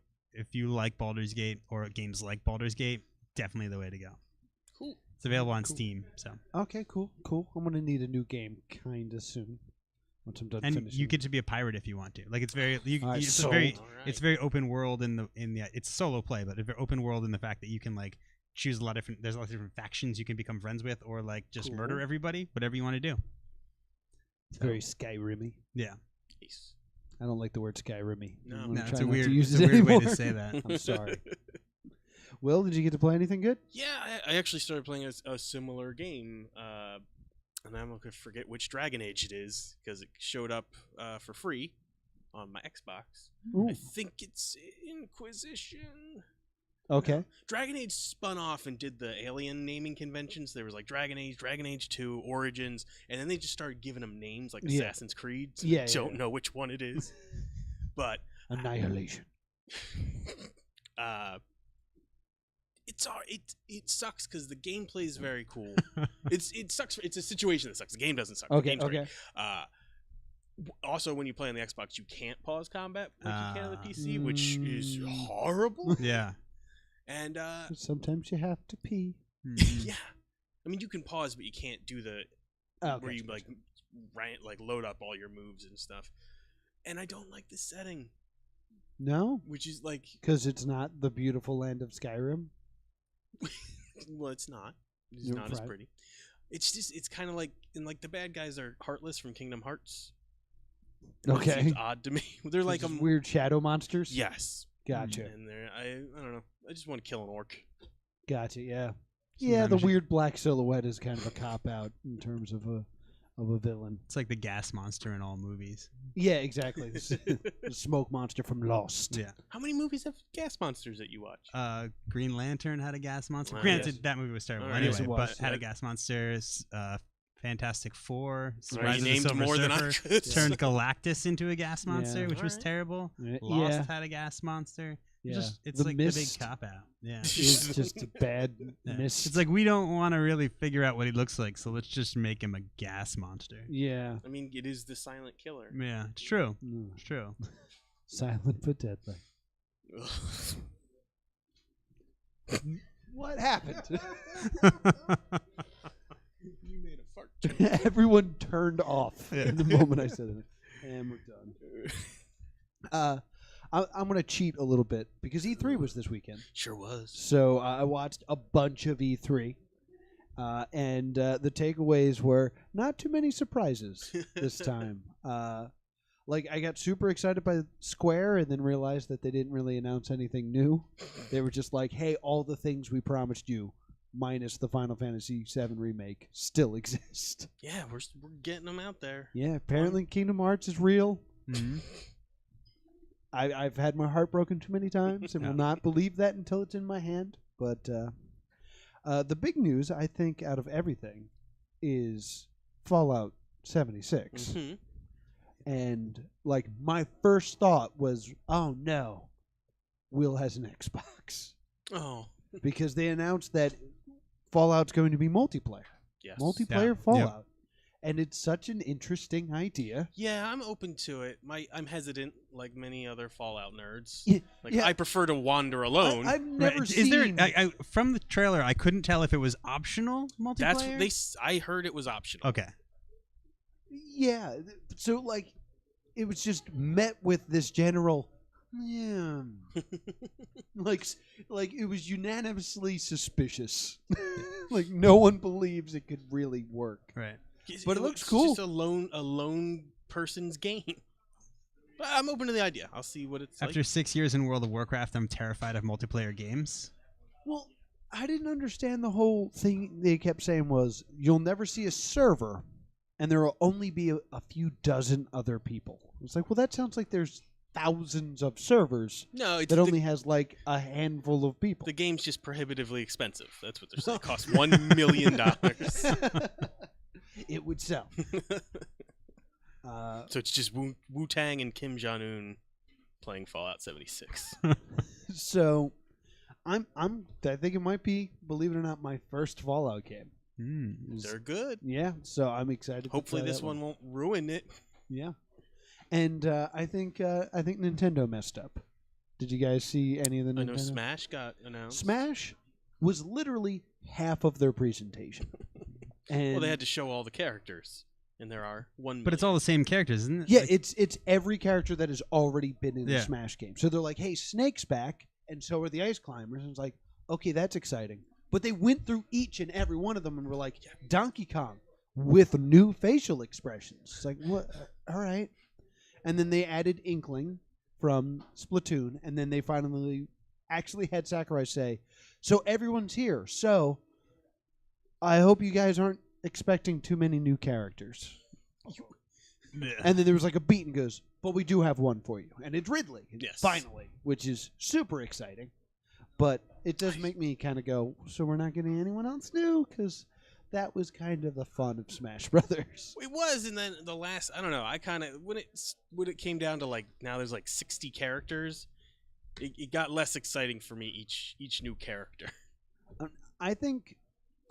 Speaker 3: like Baldur's Gate or games like Baldur's Gate, definitely the way to go.
Speaker 4: Cool.
Speaker 3: It's available on Steam. So
Speaker 2: okay, cool. I'm gonna need a new game kind of soon. Once I'm done finishing.
Speaker 3: And you get to be a pirate if you want to. Like it's very it's very open world in the it's solo play, but it's open world in the fact that you can like choose there's a lot of different factions you can become friends with, or like just murder everybody, whatever you want to do.
Speaker 2: It's very Skyrim-y.
Speaker 3: Yeah.
Speaker 4: Peace.
Speaker 2: I don't like the word Skyrim-y.
Speaker 3: No, it's a weird way to say that.
Speaker 2: I'm sorry. Will, did you get to play anything good?
Speaker 4: Yeah, I actually started playing a similar game. and I'm going to forget which Dragon Age it is because it showed up for free on my Xbox.
Speaker 2: Ooh.
Speaker 4: I think it's Inquisition.
Speaker 2: Okay.
Speaker 4: No. Dragon Age spun off and did the alien naming conventions. There was like Dragon Age 2, Origins, and then they just started giving them names like
Speaker 2: Yeah.
Speaker 4: Assassin's Creed. So
Speaker 2: Yeah,
Speaker 4: I don't know which one it is. But
Speaker 2: Annihilation.
Speaker 4: it sucks because the gameplay is very cool. It sucks. It's a situation that sucks. The game doesn't suck. The
Speaker 2: Okay.
Speaker 4: game's
Speaker 2: Okay.
Speaker 4: great. Also, when you play on the Xbox, you can't pause combat like you can on the PC, which is horrible.
Speaker 3: Yeah.
Speaker 4: And
Speaker 2: Sometimes you have to pee.
Speaker 4: yeah, I mean you can pause, but you can't do the
Speaker 2: Oh,
Speaker 4: where you
Speaker 2: gotcha.
Speaker 4: like load up all your moves and stuff. And I don't like this setting,
Speaker 2: No,
Speaker 4: which is like,
Speaker 2: because it's not the beautiful land of Skyrim.
Speaker 4: well, it's not. It's
Speaker 2: You're
Speaker 4: not as
Speaker 2: right.
Speaker 4: pretty. It's just it's kind of like, and like the bad guys are Heartless from Kingdom Hearts. And that
Speaker 2: Okay.
Speaker 4: seems odd to me. They're like
Speaker 2: Just weird shadow monsters.
Speaker 4: yes,
Speaker 2: Gotcha.
Speaker 4: and they're I don't know. I just want to kill an orc.
Speaker 2: Gotcha. Yeah. Yeah.
Speaker 3: Sometimes
Speaker 2: The
Speaker 3: you-
Speaker 2: weird black silhouette is kind of a cop out in terms of a villain.
Speaker 3: It's like the gas monster in all movies.
Speaker 2: Yeah. Exactly. The smoke monster from Lost.
Speaker 3: Yeah.
Speaker 4: How many movies have gas monsters that you watch?
Speaker 3: Green Lantern had a gas monster.
Speaker 4: Oh,
Speaker 3: Granted,
Speaker 4: yes.
Speaker 3: that movie was terrible
Speaker 4: Oh,
Speaker 3: anyway,
Speaker 2: yes, it was.
Speaker 3: but had a gas monster. Fantastic Four.
Speaker 4: Well,
Speaker 3: Rise
Speaker 4: you
Speaker 3: of the
Speaker 4: named
Speaker 3: Silver
Speaker 4: more than I
Speaker 3: Surfer
Speaker 4: could.
Speaker 3: turned Galactus into a gas monster,
Speaker 2: Yeah.
Speaker 3: which was
Speaker 4: Alright.
Speaker 3: terrible.
Speaker 2: Yeah.
Speaker 3: Lost had a gas monster.
Speaker 2: Yeah.
Speaker 3: It's
Speaker 2: The
Speaker 3: like
Speaker 2: Mist
Speaker 3: the big cop out. Yeah.
Speaker 2: is just a bad
Speaker 3: Yeah.
Speaker 2: mist.
Speaker 3: It's like we don't want to really figure out what he looks like, so let's just make him a gas monster.
Speaker 2: Yeah.
Speaker 4: I mean, it is the silent killer.
Speaker 3: Yeah, it's true.
Speaker 2: Mm.
Speaker 3: It's true.
Speaker 2: Silent but deadly. What happened?
Speaker 4: You made a fart.
Speaker 2: Everyone turned off
Speaker 3: Yeah.
Speaker 2: in the moment I said it. And we're done. I'm going to cheat a little bit because E3 was this weekend.
Speaker 4: Sure was.
Speaker 2: So I watched a bunch of E3. And the takeaways were not too many surprises this time. Like, I got super excited by Square and then realized that they didn't really announce anything new. They were just like, hey, all the things we promised you, minus the Final Fantasy VII Remake, still exist.
Speaker 4: Yeah, we're getting them out there.
Speaker 2: Yeah, apparently Kingdom Hearts is real.
Speaker 3: Mhm.
Speaker 2: I've had my heart broken too many times and will not believe that until it's in my hand. But the big news, I think, out of everything is Fallout 76.
Speaker 4: Mm-hmm.
Speaker 2: And, like, my first thought was, oh, no, Will has an Xbox.
Speaker 4: Oh,
Speaker 2: Because they announced that Fallout's going to be multiplayer.
Speaker 4: yes.
Speaker 2: Multiplayer
Speaker 3: Yeah.
Speaker 2: Fallout. And it's such an interesting idea.
Speaker 4: Yeah, I'm open to it. I'm hesitant, like many other Fallout nerds.
Speaker 2: Yeah,
Speaker 4: Like
Speaker 2: yeah.
Speaker 4: I prefer to wander alone.
Speaker 2: I've never
Speaker 3: Right,
Speaker 2: seen...
Speaker 3: Is there? From the trailer, I couldn't tell if it was optional multiplayer.
Speaker 4: That's what I heard it was optional.
Speaker 3: Okay.
Speaker 2: Yeah. So, like, it was just met with this general... Yeah. like it was unanimously suspicious. Like, no one believes it could really work.
Speaker 3: Right.
Speaker 2: But it looks
Speaker 4: It's
Speaker 2: cool.
Speaker 4: just a lone person's game. But I'm open to the idea. I'll see what it's
Speaker 3: After
Speaker 4: like.
Speaker 3: 6 years in World of Warcraft, I'm terrified of multiplayer games.
Speaker 2: Well, I didn't understand the whole thing they kept saying was you'll never see a server and there will only be a few dozen other people. It's like, well, that sounds like there's thousands of servers
Speaker 4: No, it's
Speaker 2: that only has like a handful of people.
Speaker 4: the game's just prohibitively expensive. That's what they're saying. It costs $1 million.
Speaker 2: It would sell.
Speaker 4: So it's just Wu-Tang and Kim Jong-un playing Fallout 76.
Speaker 2: So I think it might be, believe it or not, my first Fallout game.
Speaker 4: They're good.
Speaker 2: Yeah, so I'm excited. to
Speaker 4: Hopefully
Speaker 2: try
Speaker 4: this
Speaker 2: that
Speaker 4: one won't ruin it.
Speaker 2: Yeah, and I think Nintendo messed up. Did you guys see any of the Nintendo?
Speaker 4: I know Smash got announced.
Speaker 2: Smash was literally half of their presentation. And
Speaker 4: Well, they had to show all the characters, and there are 1 million.
Speaker 3: But it's all the same characters, isn't it?
Speaker 2: yeah,
Speaker 3: Like,
Speaker 2: it's every character that has already been in the
Speaker 3: Yeah.
Speaker 2: Smash game. So they're like, hey, Snake's back, and so are the Ice Climbers. And it's like, okay, that's exciting. But they went through each and every one of them and were like, Donkey Kong with new facial expressions. It's like, what? All right. And then they added Inkling from Splatoon, and then they finally actually had Sakurai say, so everyone's here. So I hope you guys aren't expecting too many new characters. And then there was like a beat and goes, but we do have one for you. And it's Ridley,
Speaker 4: Yes.
Speaker 2: finally, which is super exciting. But it does make me kind of go, so we're not getting anyone else new? Because that was kind of the fun of Smash Brothers.
Speaker 4: It was, and then the last, I don't know, I kind of, when it came down to like, now there's like 60 characters, it got less exciting for me each new character.
Speaker 2: I think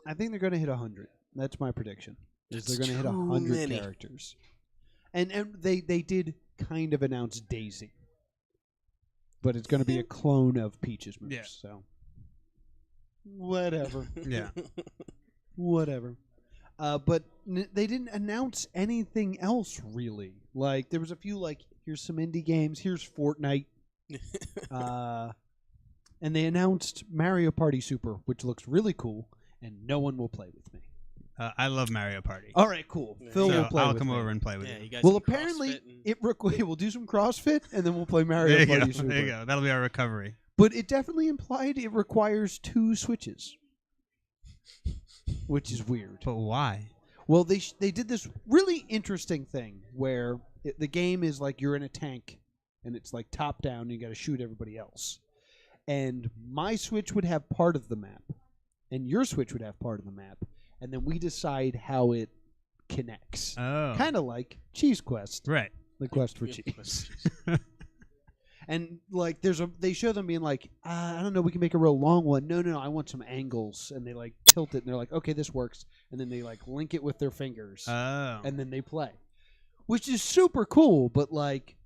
Speaker 2: they're going to hit 100. That's my prediction. They're
Speaker 4: It's
Speaker 2: going to hit
Speaker 4: too
Speaker 2: 100
Speaker 4: many.
Speaker 2: characters. And they did kind of announce Daisy. But it's going to be a clone of Peach's moves.
Speaker 3: Yeah.
Speaker 2: So whatever.
Speaker 3: Yeah.
Speaker 2: Whatever. But they didn't announce anything else, really. Like, there was a few, like, here's some indie games. Here's Fortnite. And they announced Mario Party Super, which looks really cool, and no one will play with me.
Speaker 3: I love Mario Party.
Speaker 2: All right, cool.
Speaker 4: Yeah.
Speaker 2: Phil
Speaker 3: So
Speaker 2: will play
Speaker 3: I'll
Speaker 2: with
Speaker 3: come
Speaker 2: me.
Speaker 3: over and play with
Speaker 4: Yeah,
Speaker 3: you.
Speaker 4: you guys
Speaker 2: Well,
Speaker 4: can
Speaker 2: apparently,
Speaker 4: CrossFit and-
Speaker 2: we'll do some CrossFit, and then we'll play Mario
Speaker 3: There you
Speaker 2: Party
Speaker 3: go.
Speaker 2: Super.
Speaker 3: There you go. That'll be our recovery.
Speaker 2: But it definitely implied it requires 2 Switches, which is weird.
Speaker 3: But why?
Speaker 2: Well, they did this really interesting thing where the game is like you're in a tank, and it's like top down, and you got to shoot everybody else. And my Switch would have part of the map, and your Switch would have part of the map, and then we decide how it connects.
Speaker 3: Oh.
Speaker 2: Kind of like Cheese Quest,
Speaker 3: Right.
Speaker 2: the quest for
Speaker 4: Yeah,
Speaker 2: cheese. And like, they show them being like, I don't know, we can make a real long one. No, I want some angles, and they like tilt it, and they're like, okay, this works, and then they like link it with their fingers,
Speaker 3: Oh.
Speaker 2: and then they play, which is super cool. But like,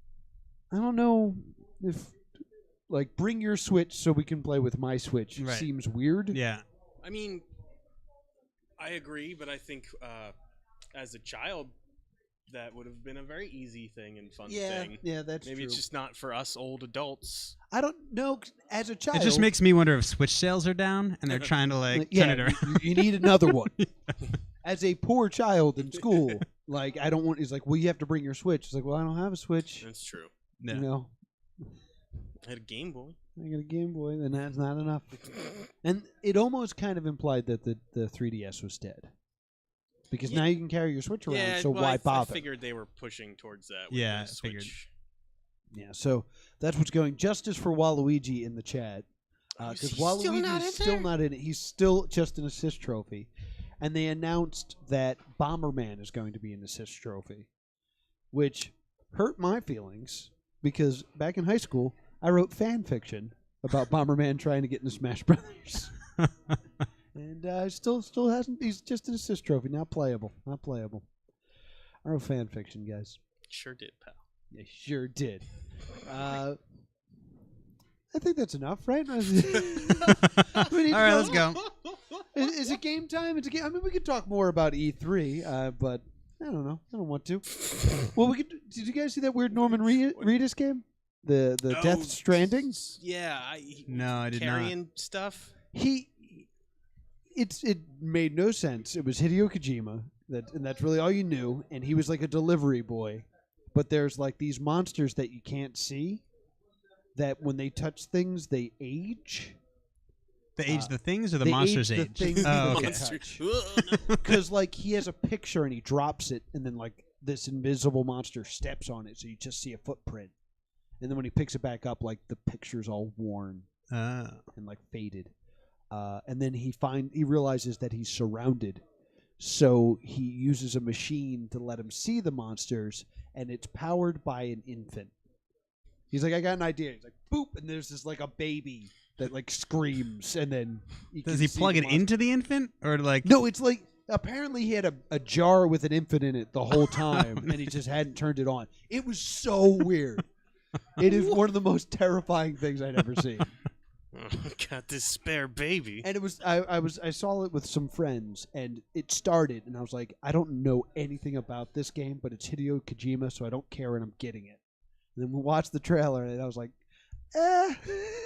Speaker 2: I don't know if like bring your Switch so we can play with my Switch
Speaker 3: Right.
Speaker 2: seems weird.
Speaker 3: Yeah.
Speaker 4: I mean, I agree, but I think as a child, that would have been a very easy thing and fun thing.
Speaker 2: Yeah, that's
Speaker 4: Maybe
Speaker 2: true.
Speaker 4: it's just not for us old adults.
Speaker 2: I don't know. 'Cause as a child,
Speaker 3: It just makes me wonder if Switch sales are down and they're trying to like turn it around.
Speaker 2: you need another one. As a poor child in school, like I don't want. He's like, well, you have to bring your Switch. It's like, well, I don't have a Switch.
Speaker 4: That's true.
Speaker 3: Yeah.
Speaker 2: You know,
Speaker 4: I had a Game Boy.
Speaker 2: I got a Game Boy, then that's not enough. And it almost kind of implied that the 3DS was dead, because now you can carry your Switch around.
Speaker 4: Yeah,
Speaker 2: so
Speaker 4: well,
Speaker 2: why
Speaker 4: I
Speaker 2: bother?
Speaker 4: figured they were pushing towards that. With
Speaker 3: Yeah,
Speaker 4: the
Speaker 3: I figured.
Speaker 4: Switch.
Speaker 2: Yeah, so that's what's going. Justice for Waluigi in the chat,
Speaker 4: Oh,
Speaker 2: because
Speaker 4: he's still not
Speaker 2: Waluigi's
Speaker 4: in
Speaker 2: still
Speaker 4: there?
Speaker 2: not in it. He's still just an assist trophy, and they announced that Bomberman is going to be an assist trophy, which hurt my feelings because back in high school I wrote fan fiction about Bomberman trying to get into Smash Brothers, and still hasn't. He's just an assist trophy, not playable. I wrote fan fiction, guys.
Speaker 4: Sure did, pal.
Speaker 2: You sure did. I think that's enough, right?
Speaker 3: All right, let's go.
Speaker 2: Is it game time? It's a game. I mean, we could talk more about E3, but I don't know. I don't want to. Well, we could. Did you guys see that weird Norman Reedus game? The
Speaker 4: Oh,
Speaker 2: Death Stranding.
Speaker 4: Yeah,
Speaker 3: No, I did not.
Speaker 4: carrying stuff.
Speaker 2: It made no sense. It was Hideo Kojima, and that's really all you knew. And he was like a delivery boy. But there's like these monsters that you can't see, that when they touch things, they age.
Speaker 3: The age the things or the
Speaker 2: they
Speaker 3: monsters
Speaker 2: age the
Speaker 3: age?
Speaker 2: things
Speaker 3: Oh,
Speaker 2: that
Speaker 3: okay.
Speaker 2: they touch. Because like he has a picture and he drops it, and then like this invisible monster steps on it, so you just see a footprint. And then when he picks it back up, like the picture's all worn
Speaker 3: Oh.
Speaker 2: and like faded. And then he realizes that he's surrounded, so he uses a machine to let him see the monsters, and it's powered by an infant. He's like, I got an idea. He's like, boop, and there's this like a baby that like screams, and then
Speaker 3: Does he plug it into the infant or like?
Speaker 2: No, it's like apparently he had a jar with an infant in it the whole time, and he just hadn't turned it on. It was so weird. It is one of the most terrifying things I'd ever seen.
Speaker 4: Got this spare baby.
Speaker 2: And it was I saw it with some friends, and it started, and I was like, I don't know anything about this game, but it's Hideo Kojima, so I don't care, and I'm getting it. And then we watched the trailer, and I was like,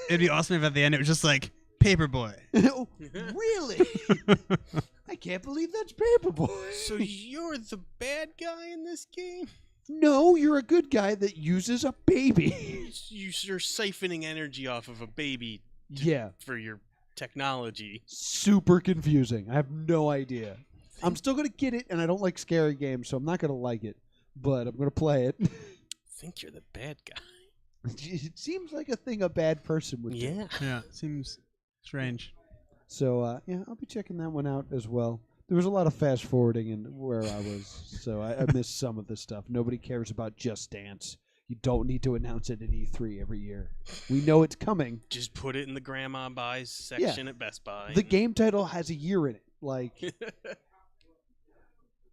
Speaker 3: It'd be awesome if at the end it was just like Paperboy.
Speaker 2: Really? I can't believe that's Paperboy.
Speaker 4: So you're the bad guy in this game?
Speaker 2: No, you're a good guy that uses a baby.
Speaker 4: You're siphoning energy off of a baby
Speaker 2: Yeah.
Speaker 4: for your technology.
Speaker 2: Super confusing. I have no idea. I'm still gonna get it, and I don't like scary games, so I'm not gonna like it. But I'm gonna play it.
Speaker 4: I think you're the bad guy.
Speaker 2: It seems like a thing a bad person would do.
Speaker 4: Yeah.
Speaker 3: Yeah, seems strange.
Speaker 2: So yeah, I'll be checking that one out as well. There was a lot of fast forwarding in where I was, so I missed some of the stuff. Nobody cares about Just Dance. You don't need to announce it at E3 every year. We know it's coming.
Speaker 4: Just put it in the grandma buys section at Best Buy.
Speaker 2: The game title has a year in it. Like,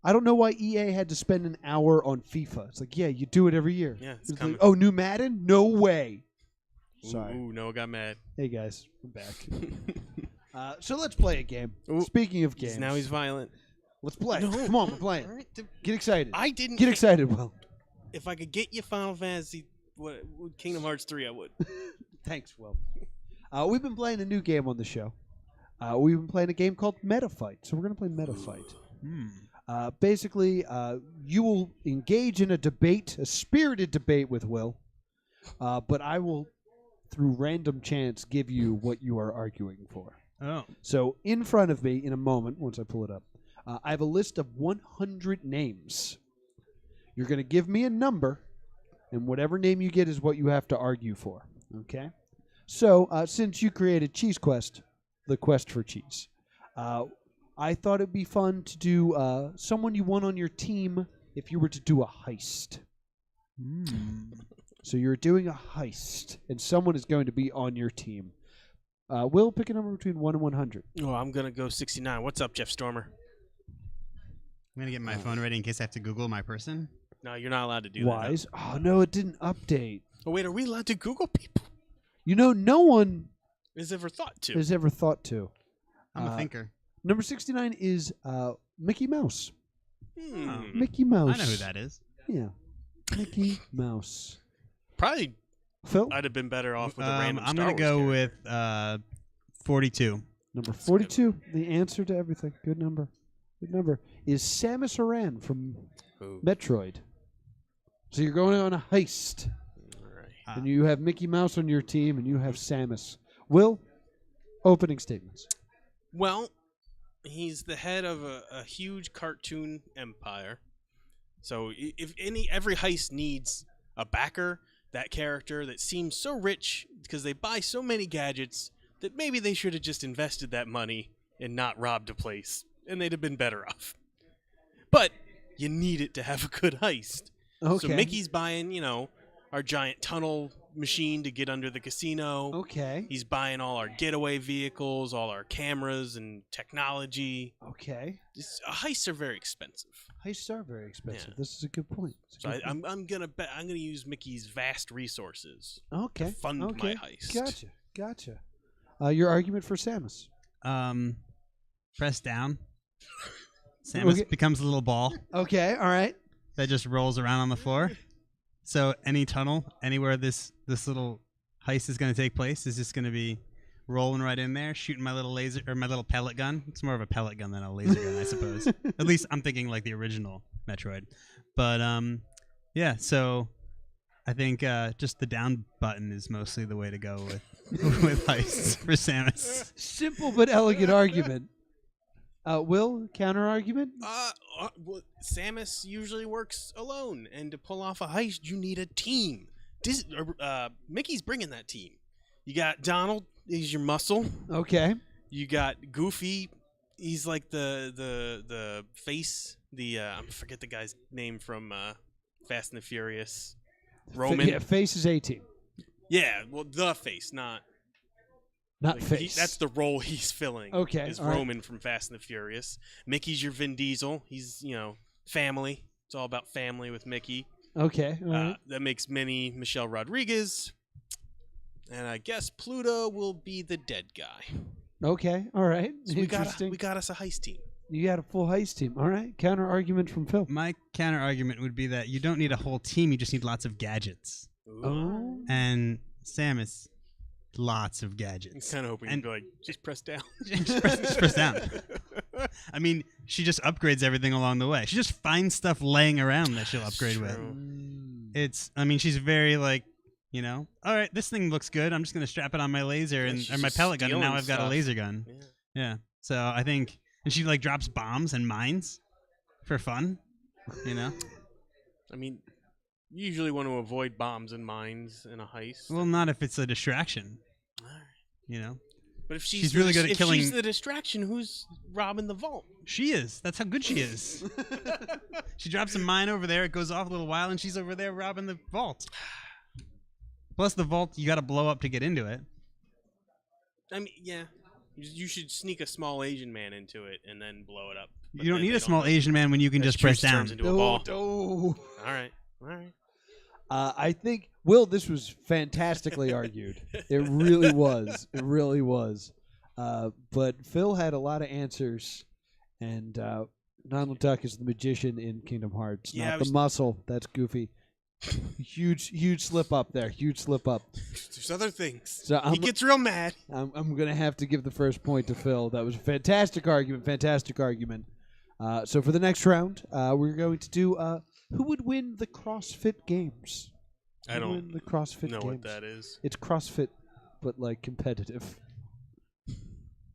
Speaker 2: I don't know why EA had to spend an hour on FIFA. It's like, yeah, you do it every year.
Speaker 4: Yeah, it's
Speaker 2: Like,
Speaker 4: coming.
Speaker 2: oh, new Madden? No way. Sorry.
Speaker 4: Ooh, Noah got mad.
Speaker 2: Hey guys, I'm back. So let's play a game.
Speaker 4: Ooh.
Speaker 2: Speaking of games,
Speaker 4: Now he's violent.
Speaker 2: let's play.
Speaker 4: No.
Speaker 2: Come on, we're playing.
Speaker 4: All right,
Speaker 2: Get excited.
Speaker 4: I didn't
Speaker 2: Get excited, Will.
Speaker 4: If I could get you Final Fantasy, Kingdom Hearts 3, I would.
Speaker 2: Thanks, Will. We've been playing a new game on the show. We've been playing a game called Metafight. So we're going to play Metafight. Basically, you will engage in a debate, a spirited debate with Will, but I will, through random chance, give you what you are arguing for.
Speaker 3: Oh.
Speaker 2: So in front of me, in a moment, once I pull it up, I have a list of 100 names. You're going to give me a number, and whatever name you get is what you have to argue for. Okay? So since you created Cheese Quest, the quest for cheese, I thought it'd be fun to do someone you want on your team if you were to do a heist. So you're doing a heist, and someone is going to be on your team. Will, pick a number between 1 and 100.
Speaker 4: Oh, I'm going to go 69. What's up, Jeff Stormer?
Speaker 3: I'm going to get my phone ready in case I have to Google my person.
Speaker 4: No, you're not allowed to do
Speaker 2: Wise. Oh, no, it didn't update.
Speaker 4: that. Oh, wait, are we allowed to Google people?
Speaker 2: You know, no one
Speaker 4: Has ever thought to.
Speaker 2: has ever thought to.
Speaker 3: I'm a thinker.
Speaker 2: Number 69 is Mickey Mouse. Mickey
Speaker 3: I
Speaker 2: Mouse.
Speaker 3: know who that is.
Speaker 2: Yeah. Mickey Mouse.
Speaker 4: Probably
Speaker 2: Phil?
Speaker 4: I'd have been better off with a random
Speaker 3: I'm
Speaker 4: Star
Speaker 3: going to
Speaker 4: Wars
Speaker 3: go
Speaker 4: character.
Speaker 3: with 42.
Speaker 2: Number 42, the answer to everything. Good number. Good number. Is Samus Aran from
Speaker 4: Ooh.
Speaker 2: Metroid. So you're going on a heist.
Speaker 4: All right.
Speaker 2: And you have Mickey Mouse on your team, and you have Samus. Will, opening statements.
Speaker 4: Well, he's the head of a huge cartoon empire. So if every heist needs a backer, that character that seems so rich because they buy so many gadgets that maybe they should have just invested that money and not robbed a place, and they'd have been better off. But you need it to have a good heist.
Speaker 2: Okay.
Speaker 4: So Mickey's buying, our giant tunnel machine to get under the casino.
Speaker 2: Okay.
Speaker 4: He's buying all our getaway vehicles, all our cameras and technology.
Speaker 2: Okay.
Speaker 4: Heists are very expensive.
Speaker 2: Heists are very expensive.
Speaker 4: Yeah.
Speaker 2: This is a good point.
Speaker 4: So I'm gonna use Mickey's vast resources
Speaker 2: Okay.
Speaker 4: to fund my heist.
Speaker 2: Gotcha. Your argument for Samus.
Speaker 3: Press down. Samus
Speaker 2: Okay.
Speaker 3: becomes a little ball
Speaker 2: Okay. All right.
Speaker 3: that just rolls around on the floor. So any tunnel, anywhere this little heist is going to take place, is just going to be rolling right in there, shooting my little laser or my little pellet gun. It's more of a pellet gun than a laser gun, I suppose. At least I'm thinking like the original Metroid. But yeah. So I think just the down button is mostly the way to go with heists for Samus.
Speaker 2: Simple but elegant argument. Will, counter argument?
Speaker 4: Well, Samus usually works alone, and to pull off a heist, you need a team. Mickey's bringing that team. You got Donald, he's your muscle.
Speaker 2: Okay.
Speaker 4: You got Goofy, he's like the face. I forget the guy's name from Fast and the Furious. Roman.
Speaker 2: Face is A-Team.
Speaker 4: Yeah, well, the face, not
Speaker 2: Face.
Speaker 4: that's the role he's filling.
Speaker 2: Okay,
Speaker 4: is
Speaker 2: all right.
Speaker 4: Roman from Fast and the Furious. Mickey's your Vin Diesel. He's family. It's all about family with Mickey.
Speaker 2: Okay. All right.
Speaker 4: That makes Minnie Michelle Rodriguez, and I guess Pluto will be the dead guy.
Speaker 2: Okay. All right.
Speaker 4: So
Speaker 2: Interesting.
Speaker 4: we got us a heist team.
Speaker 2: You got a full heist team. All right. Counter argument from Phil.
Speaker 3: My counter argument would be that you don't need a whole team, you just need lots of gadgets.
Speaker 2: Oh.
Speaker 3: And Samus, lots of
Speaker 4: I'm
Speaker 3: gadgets.
Speaker 4: kind of hoping you'd be like, just press down.
Speaker 3: just press down. I mean, she just upgrades everything along the way. She just finds stuff laying around that she'll upgrade with. She's very all right, this thing looks good. I'm just going to strap it on my laser or my pellet gun, and now I've got a laser gun.
Speaker 4: Yeah.
Speaker 3: Yeah. So I think and she like drops bombs and mines for fun. You know.
Speaker 4: I mean, you usually want to avoid bombs and mines in a heist.
Speaker 3: Well, not if it's a distraction.
Speaker 4: All right.
Speaker 3: You know.
Speaker 4: But if
Speaker 3: She's really good at killing.
Speaker 4: If she's the distraction, who's robbing the vault?
Speaker 3: She is. That's how good she is. She drops a mine over there. It goes off a little while, and she's over there robbing the vault. Plus, the vault you got to blow up to get into it.
Speaker 4: I mean, yeah. You should sneak a small Asian man into it and then blow it up. But
Speaker 3: You don't
Speaker 4: then
Speaker 3: need
Speaker 4: they
Speaker 3: a small
Speaker 4: know.
Speaker 3: Asian man when you can
Speaker 4: As
Speaker 3: just press
Speaker 4: truth
Speaker 3: down.
Speaker 4: turns into a ball.
Speaker 2: No.
Speaker 4: All right. All right.
Speaker 2: I think, Will, this was fantastically argued. It really was. It really was. But Phil had a lot of answers, and Donald Duck is the magician in Kingdom Hearts,
Speaker 4: Yeah,
Speaker 2: not the muscle. That's Goofy. Huge slip up there. Huge slip up.
Speaker 4: There's other things.
Speaker 2: So
Speaker 4: He gets real mad.
Speaker 2: I'm going to have to give the first point to Phil. That was a fantastic argument. Fantastic argument. So for the next round, we're going to do who would win the CrossFit Games?
Speaker 4: I
Speaker 2: Who would
Speaker 4: don't
Speaker 2: win the CrossFit
Speaker 4: know
Speaker 2: Games?
Speaker 4: what that is.
Speaker 2: It's CrossFit, but like competitive. A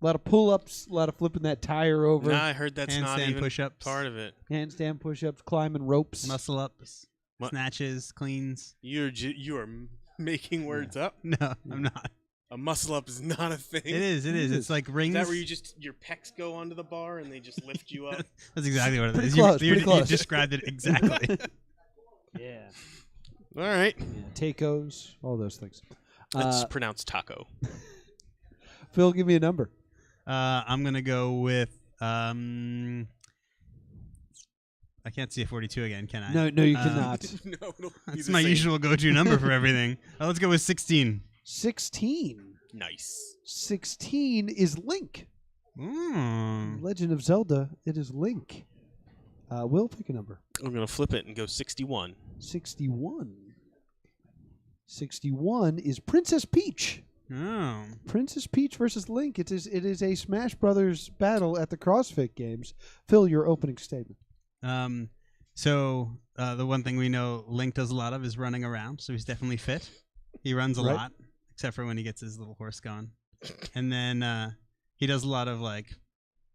Speaker 2: lot of pull-ups, a lot of flipping that tire over,
Speaker 4: Nah, I heard that's not
Speaker 3: Handstand
Speaker 4: even
Speaker 3: push-ups.
Speaker 4: part of it.
Speaker 2: handstand push-ups, climbing ropes.
Speaker 3: Muscle ups,
Speaker 4: What?
Speaker 3: snatches, cleans.
Speaker 4: You are making words up.
Speaker 3: No, I'm not.
Speaker 4: A muscle up is not a thing.
Speaker 3: It is. It is. It's like rings.
Speaker 4: Is that where you just your pecs go onto the bar and they just lift you up?
Speaker 3: That's exactly what it
Speaker 2: Pretty
Speaker 3: is.
Speaker 2: close,
Speaker 3: You
Speaker 2: pretty close.
Speaker 3: described it exactly.
Speaker 2: Yeah.
Speaker 4: All right.
Speaker 2: Tacos, all those things.
Speaker 4: It's pronounced taco.
Speaker 2: Phil, give me a number.
Speaker 3: I'm gonna go with. I can't see a 42 again, can I?
Speaker 2: No, you cannot.
Speaker 4: No, it'll be
Speaker 3: That's
Speaker 4: the
Speaker 3: my
Speaker 4: same.
Speaker 3: usual go-to number for everything. Let's go with 16.
Speaker 2: 16.
Speaker 4: Nice.
Speaker 2: 16 is Link. Legend of Zelda, it is Link. Will, pick a number.
Speaker 4: I'm gonna flip it and go 61.
Speaker 2: 61. 61 is Princess Peach.
Speaker 3: Oh.
Speaker 2: Princess Peach versus Link. It is a Smash Brothers battle at the CrossFit Games. Phil, your opening statement.
Speaker 3: So the one thing we know Link does a lot of is running around, so he's definitely fit. He runs a
Speaker 2: Right.
Speaker 3: lot, except for when he gets his little horse going. And then he does a lot of like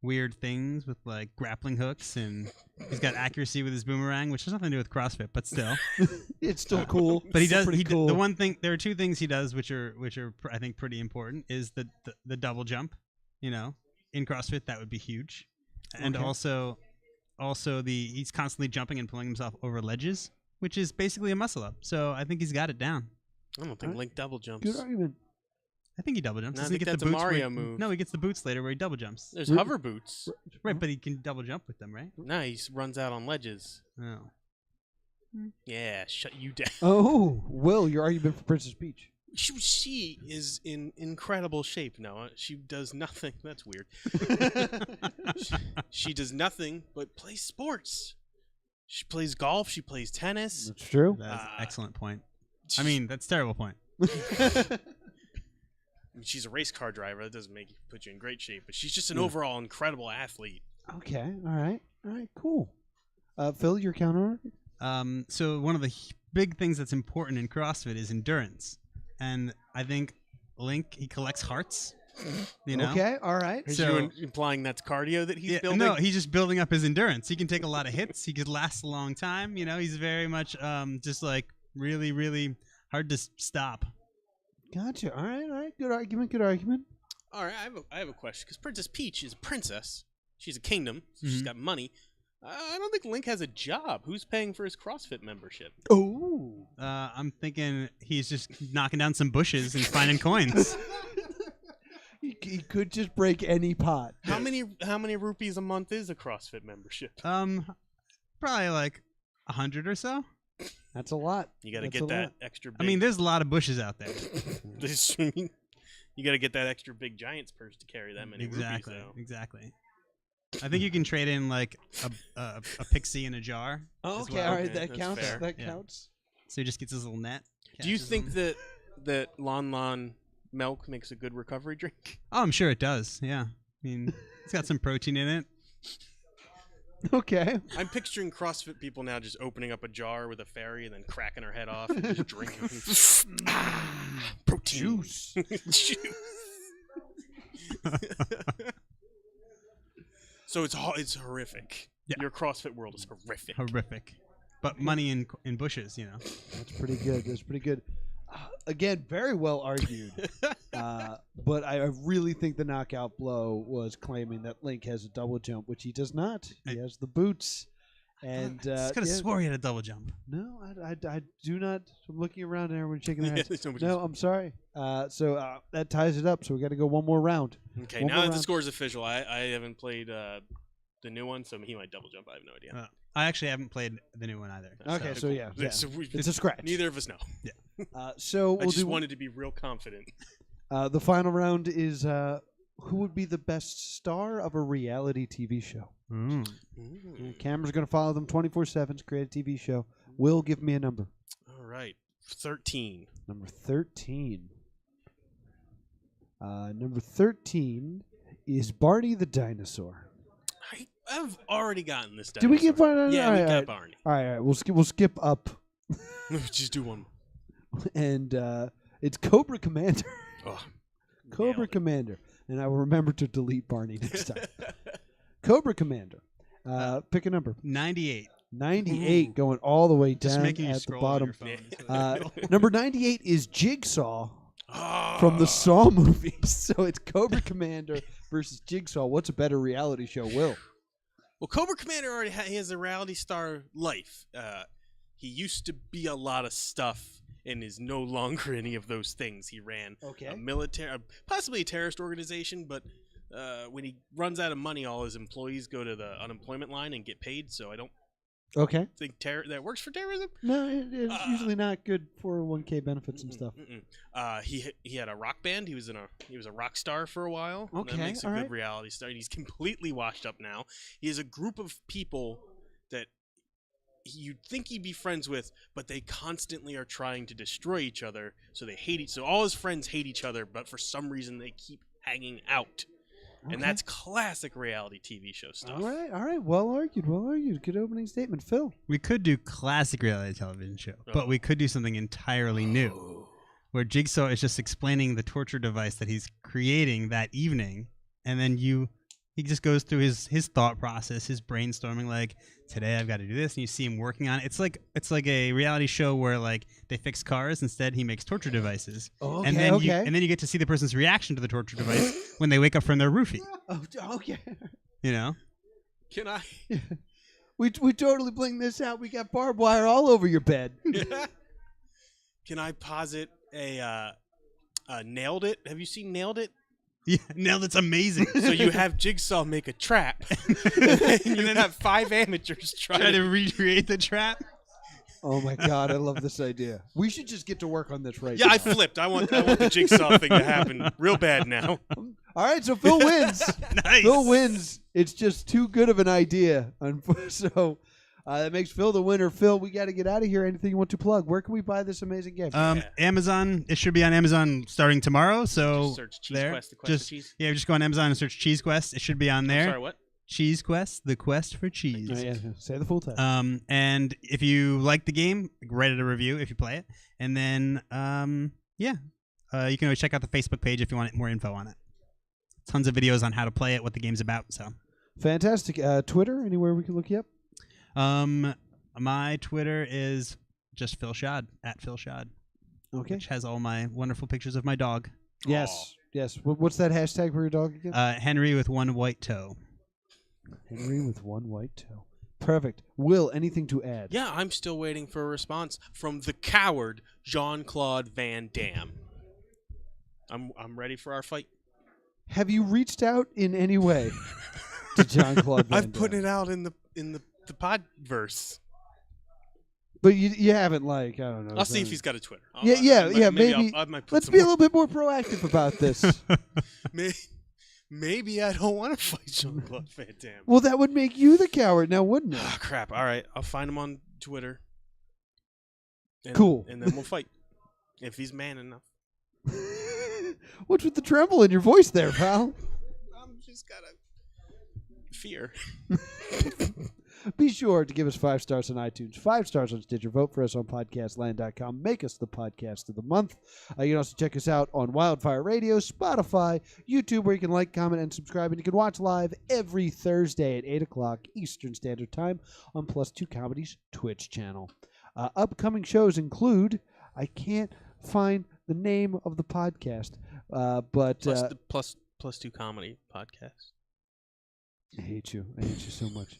Speaker 3: weird things with like grappling hooks, and he's got accuracy with his boomerang, which has nothing to do with CrossFit, but still.
Speaker 2: It's still cool.
Speaker 3: But he does.
Speaker 2: Pretty
Speaker 3: He
Speaker 2: cool.
Speaker 3: the one thing. There are two things he does, which are I think pretty important. Is the double jump. You know, in CrossFit that would be huge, and
Speaker 2: Okay.
Speaker 3: also he's constantly jumping and pulling himself over ledges, which is basically a muscle up. So I think he's got it down.
Speaker 4: I don't think
Speaker 2: Alright.
Speaker 4: Link double jumps.
Speaker 2: Good argument.
Speaker 3: I think he double jumps.
Speaker 4: No, I
Speaker 3: Doesn't he
Speaker 4: think
Speaker 3: get
Speaker 4: that's
Speaker 3: the
Speaker 4: a
Speaker 3: boots
Speaker 4: Mario
Speaker 3: where
Speaker 4: move.
Speaker 3: No, he gets the boots later where he double jumps.
Speaker 4: There's
Speaker 2: Re-
Speaker 4: hover boots.
Speaker 3: Right, but he can double jump with them, right?
Speaker 4: No, he runs out on ledges.
Speaker 3: Oh.
Speaker 4: Yeah, shut you down.
Speaker 2: Oh, Will, your argument for Princess Peach.
Speaker 4: She is in incredible shape, Noah. She does nothing. That's weird. She does nothing but play sports. She plays golf. She plays tennis.
Speaker 2: That's true.
Speaker 3: That's an excellent point. I mean, that's a terrible point.
Speaker 4: She's a race car driver. That doesn't put you in great shape, but she's just an overall incredible athlete.
Speaker 2: Okay. All right. Cool. Phil, your counter.
Speaker 3: So one of the big things that's important in CrossFit is endurance, and I think Link he collects hearts. You know.
Speaker 2: Okay. All right.
Speaker 4: Are
Speaker 3: So-
Speaker 4: you implying that's cardio that he's
Speaker 3: Yeah,
Speaker 4: building?
Speaker 3: no, he's just building up his endurance. He can take a lot of hits. He could last a long time. You know, he's very much just like really, really hard to stop.
Speaker 2: Gotcha. All right. Good argument.
Speaker 4: All right, I have a question because Princess Peach is a princess. She's a kingdom. So she's
Speaker 3: Mhm.
Speaker 4: got money. I don't think Link has a job. Who's paying for his CrossFit membership?
Speaker 2: Oh.
Speaker 3: I'm thinking he's just knocking down some bushes and finding coins.
Speaker 2: He could just break any pot.
Speaker 4: How many rupees a month is a CrossFit membership?
Speaker 3: Probably like 100 or so.
Speaker 2: That's a lot.
Speaker 4: You got to
Speaker 2: That's
Speaker 4: get
Speaker 2: a
Speaker 4: that
Speaker 2: lot.
Speaker 4: extra. Big,
Speaker 3: I mean, there's a lot of bushes out there.
Speaker 4: you got to get that extra big giant's purse to carry that many
Speaker 3: Exactly.
Speaker 4: rupees. Though.
Speaker 3: Exactly. I think you can trade in like a pixie in a jar.
Speaker 2: Oh,
Speaker 3: as
Speaker 2: okay.
Speaker 3: well.
Speaker 2: All right.
Speaker 4: Okay,
Speaker 2: That
Speaker 4: that's
Speaker 2: counts.
Speaker 4: fair.
Speaker 2: That
Speaker 3: Yeah.
Speaker 2: counts.
Speaker 3: So he just gets his little net.
Speaker 4: Do you
Speaker 3: catches
Speaker 4: think
Speaker 3: them.
Speaker 4: that Lon milk makes a good recovery drink?
Speaker 3: Oh, I'm sure it does. Yeah. I mean, it's got some protein in it.
Speaker 2: Okay.
Speaker 4: I'm picturing CrossFit people now just opening up a jar with a fairy and then cracking her head off and just drinking. Protein. Juice. So it's horrific.
Speaker 3: Yeah.
Speaker 4: Your CrossFit world is horrific.
Speaker 3: Horrific. But money in bushes, you know.
Speaker 2: That's pretty good. That's pretty good. Again, very well argued. But I really think the knockout blow was claiming that Link has a double jump, which he does not. He has the boots. And
Speaker 3: I could have swore he had a double jump.
Speaker 2: No, I do not. I'm looking around and everyone's shaking their heads.
Speaker 4: Yeah,
Speaker 2: No, I'm sorry. So that ties it up. So we got to go one more round.
Speaker 4: Okay,
Speaker 2: One
Speaker 4: now
Speaker 2: more
Speaker 4: that the
Speaker 2: round.
Speaker 4: score is official, I haven't played the new one, so he might double jump. I have no idea.
Speaker 3: I actually haven't played the new one either.
Speaker 2: Okay, so yeah.
Speaker 4: So
Speaker 2: It's a scratch.
Speaker 4: Neither of us know.
Speaker 2: So
Speaker 4: I
Speaker 2: we'll
Speaker 4: just
Speaker 2: do
Speaker 4: wanted to be real confident.
Speaker 2: the final round is who would be the best star of a reality TV show? Camera's going to follow them 24/7 to create a TV show. Will, give me a number.
Speaker 4: All right, 13.
Speaker 2: Number 13. Number 13 is Barney the dinosaur.
Speaker 4: I've already gotten this.
Speaker 2: Did we get Barney?
Speaker 4: Yeah,
Speaker 2: all
Speaker 4: we
Speaker 2: right,
Speaker 4: got Barney.
Speaker 2: All right. We'll skip up,
Speaker 4: Just do one.
Speaker 2: and it's Cobra Commander.
Speaker 4: Oh,
Speaker 2: Cobra
Speaker 4: nailed it.
Speaker 2: Commander, and I will remember to delete Barney next time. Cobra Commander. Pick a number.
Speaker 3: 98.
Speaker 2: 98, going all the way
Speaker 3: Just
Speaker 2: down
Speaker 3: making you
Speaker 2: at the
Speaker 3: scroll
Speaker 2: bottom.
Speaker 3: on your phone.
Speaker 2: Number 98 is Jigsaw
Speaker 4: Oh.
Speaker 2: from the Saw movies. So it's Cobra Commander versus Jigsaw. What's a better reality show, Will?
Speaker 4: Well, Cobra Commander already he has a reality star life. He used to be a lot of stuff and is no longer any of those things. He ran a military, possibly a terrorist organization, but when he runs out of money, all his employees go to the unemployment line and get paid. So I don't think that works for terrorism.
Speaker 2: No, it's usually not good 401k benefits and stuff.
Speaker 4: He had a rock band. He was a rock star for a while.
Speaker 2: Okay,
Speaker 4: That makes a
Speaker 2: all
Speaker 4: good
Speaker 2: right.
Speaker 4: reality star. And he's completely washed up now. He has a group of people that you'd think he'd be friends with, but they constantly are trying to destroy each other. So they hate so all his friends hate each other, but for some reason they keep hanging out.
Speaker 2: Okay.
Speaker 4: And that's classic reality TV show stuff.
Speaker 2: All right. Well argued. Good opening statement, Phil.
Speaker 3: We could do classic reality television show, but we could do something entirely new, where Jigsaw is just explaining the torture device that he's creating that evening, and then he just goes through his thought process, his brainstorming. Like, today I've got to do this, and you see him working on it. It's like a reality show where like they fix cars. Instead, he makes torture devices, and then you get to see the person's reaction to the torture device when they wake up from their roofie.
Speaker 2: Oh, okay.
Speaker 3: You know.
Speaker 4: Can I?
Speaker 2: We totally bling this out. We got barbed wire all over your bed.
Speaker 4: Can I posit a Nailed It? Have you seen Nailed It?
Speaker 3: Yeah, Nailed It's amazing.
Speaker 4: So you have Jigsaw make a trap, and you have 5 amateurs
Speaker 3: Try to recreate the trap.
Speaker 2: Oh my God, I love this idea. We should just get to work on this right
Speaker 4: Yeah,
Speaker 2: now.
Speaker 4: I flipped. I want the Jigsaw thing to happen real bad now.
Speaker 2: All right, so Phil wins.
Speaker 3: Nice.
Speaker 2: Phil wins. It's just too good of an idea. So that makes Phil the winner. Phil, we got to get out of here. Anything you want to plug? Where can we buy this amazing game?
Speaker 3: Amazon. It should be on Amazon starting tomorrow. So
Speaker 4: Just search Cheese
Speaker 3: there,
Speaker 4: Quest, the quest for cheese.
Speaker 3: Yeah, just go on Amazon and search Cheese Quest. It should be on there.
Speaker 4: I'm sorry, what?
Speaker 3: Cheese Quest, the quest for cheese.
Speaker 2: Oh, yeah, say the full title.
Speaker 3: And if you like the game, write it a review if you play it. And then, you can always check out the Facebook page if you want more info on it. Tons of videos on how to play it, what the game's about. So
Speaker 2: Fantastic. Twitter, anywhere we can look you up?
Speaker 3: My Twitter is just Phil Schadt, at Phil Schadt.
Speaker 2: Okay.
Speaker 3: Which has all my wonderful pictures of my dog.
Speaker 2: Yes. What's that hashtag for your dog again?
Speaker 3: Henry with one white toe.
Speaker 2: Henry with one white toe. Perfect. Will, anything to add?
Speaker 4: Yeah, I'm still waiting for a response from the coward Jean-Claude Van Damme. I'm ready for our fight.
Speaker 2: Have you reached out in any way to Jean-Claude Van
Speaker 4: I've put
Speaker 2: Damme?
Speaker 4: it out in the podverse.
Speaker 2: But you haven't, like, I don't know.
Speaker 4: I'll see if he's got a Twitter.
Speaker 2: Maybe.
Speaker 4: I might put
Speaker 2: Let's
Speaker 4: some
Speaker 2: be a
Speaker 4: more-
Speaker 2: little bit more proactive about this.
Speaker 4: Maybe I don't want to fight Jean-Claude Van Damme.
Speaker 2: Well, that would make you the coward now, wouldn't it?
Speaker 4: Oh, crap. All right. I'll find him on Twitter.
Speaker 2: Cool.
Speaker 4: And then we'll fight. If he's man enough.
Speaker 2: What's with the tremble in your voice there, pal?
Speaker 4: I'm just got a fear.
Speaker 2: Be sure to give us 5 stars on iTunes, 5 stars on Stitcher. Vote for us on podcastland.com. Make us the podcast of the month. You can also check us out on Wildfire Radio, Spotify, YouTube, where you can like, comment, and subscribe. And you can watch live every Thursday at 8 o'clock Eastern Standard Time on Plus 2 Comedy's Twitch channel. Upcoming shows include, I can't find the name of the podcast, but
Speaker 4: plus 2 comedy podcast.
Speaker 2: I hate you so much.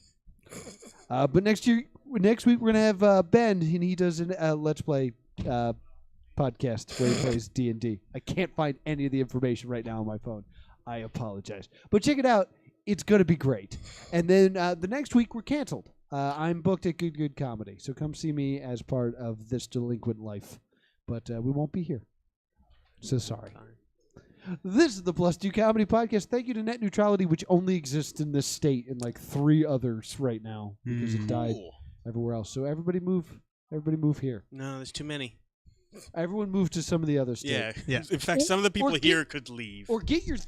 Speaker 2: But next week we're gonna have Ben, and he does a Let's Play podcast where he plays D&D. I can't find any of the information right now on my phone. I apologize, but check it out. It's gonna be great. And then the next week we're canceled. I'm booked at Good Comedy, so come see me as part of this delinquent life. But we won't be here. So sorry. This is the Plus 2 Comedy Podcast. Thank you to Net Neutrality, which only exists in this state and like 3 others right now because it died everywhere else. So everybody move here.
Speaker 4: No, there's too many.
Speaker 2: Everyone move to some of the other states.
Speaker 3: Yeah.
Speaker 4: In fact, some of the people here could leave.
Speaker 2: Or get your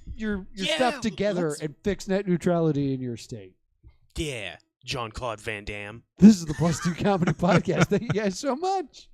Speaker 2: stuff together and fix net neutrality in your state.
Speaker 4: Yeah, Jean-Claude Van Damme.
Speaker 2: This is the Plus 2 Comedy Podcast. Thank you guys so much.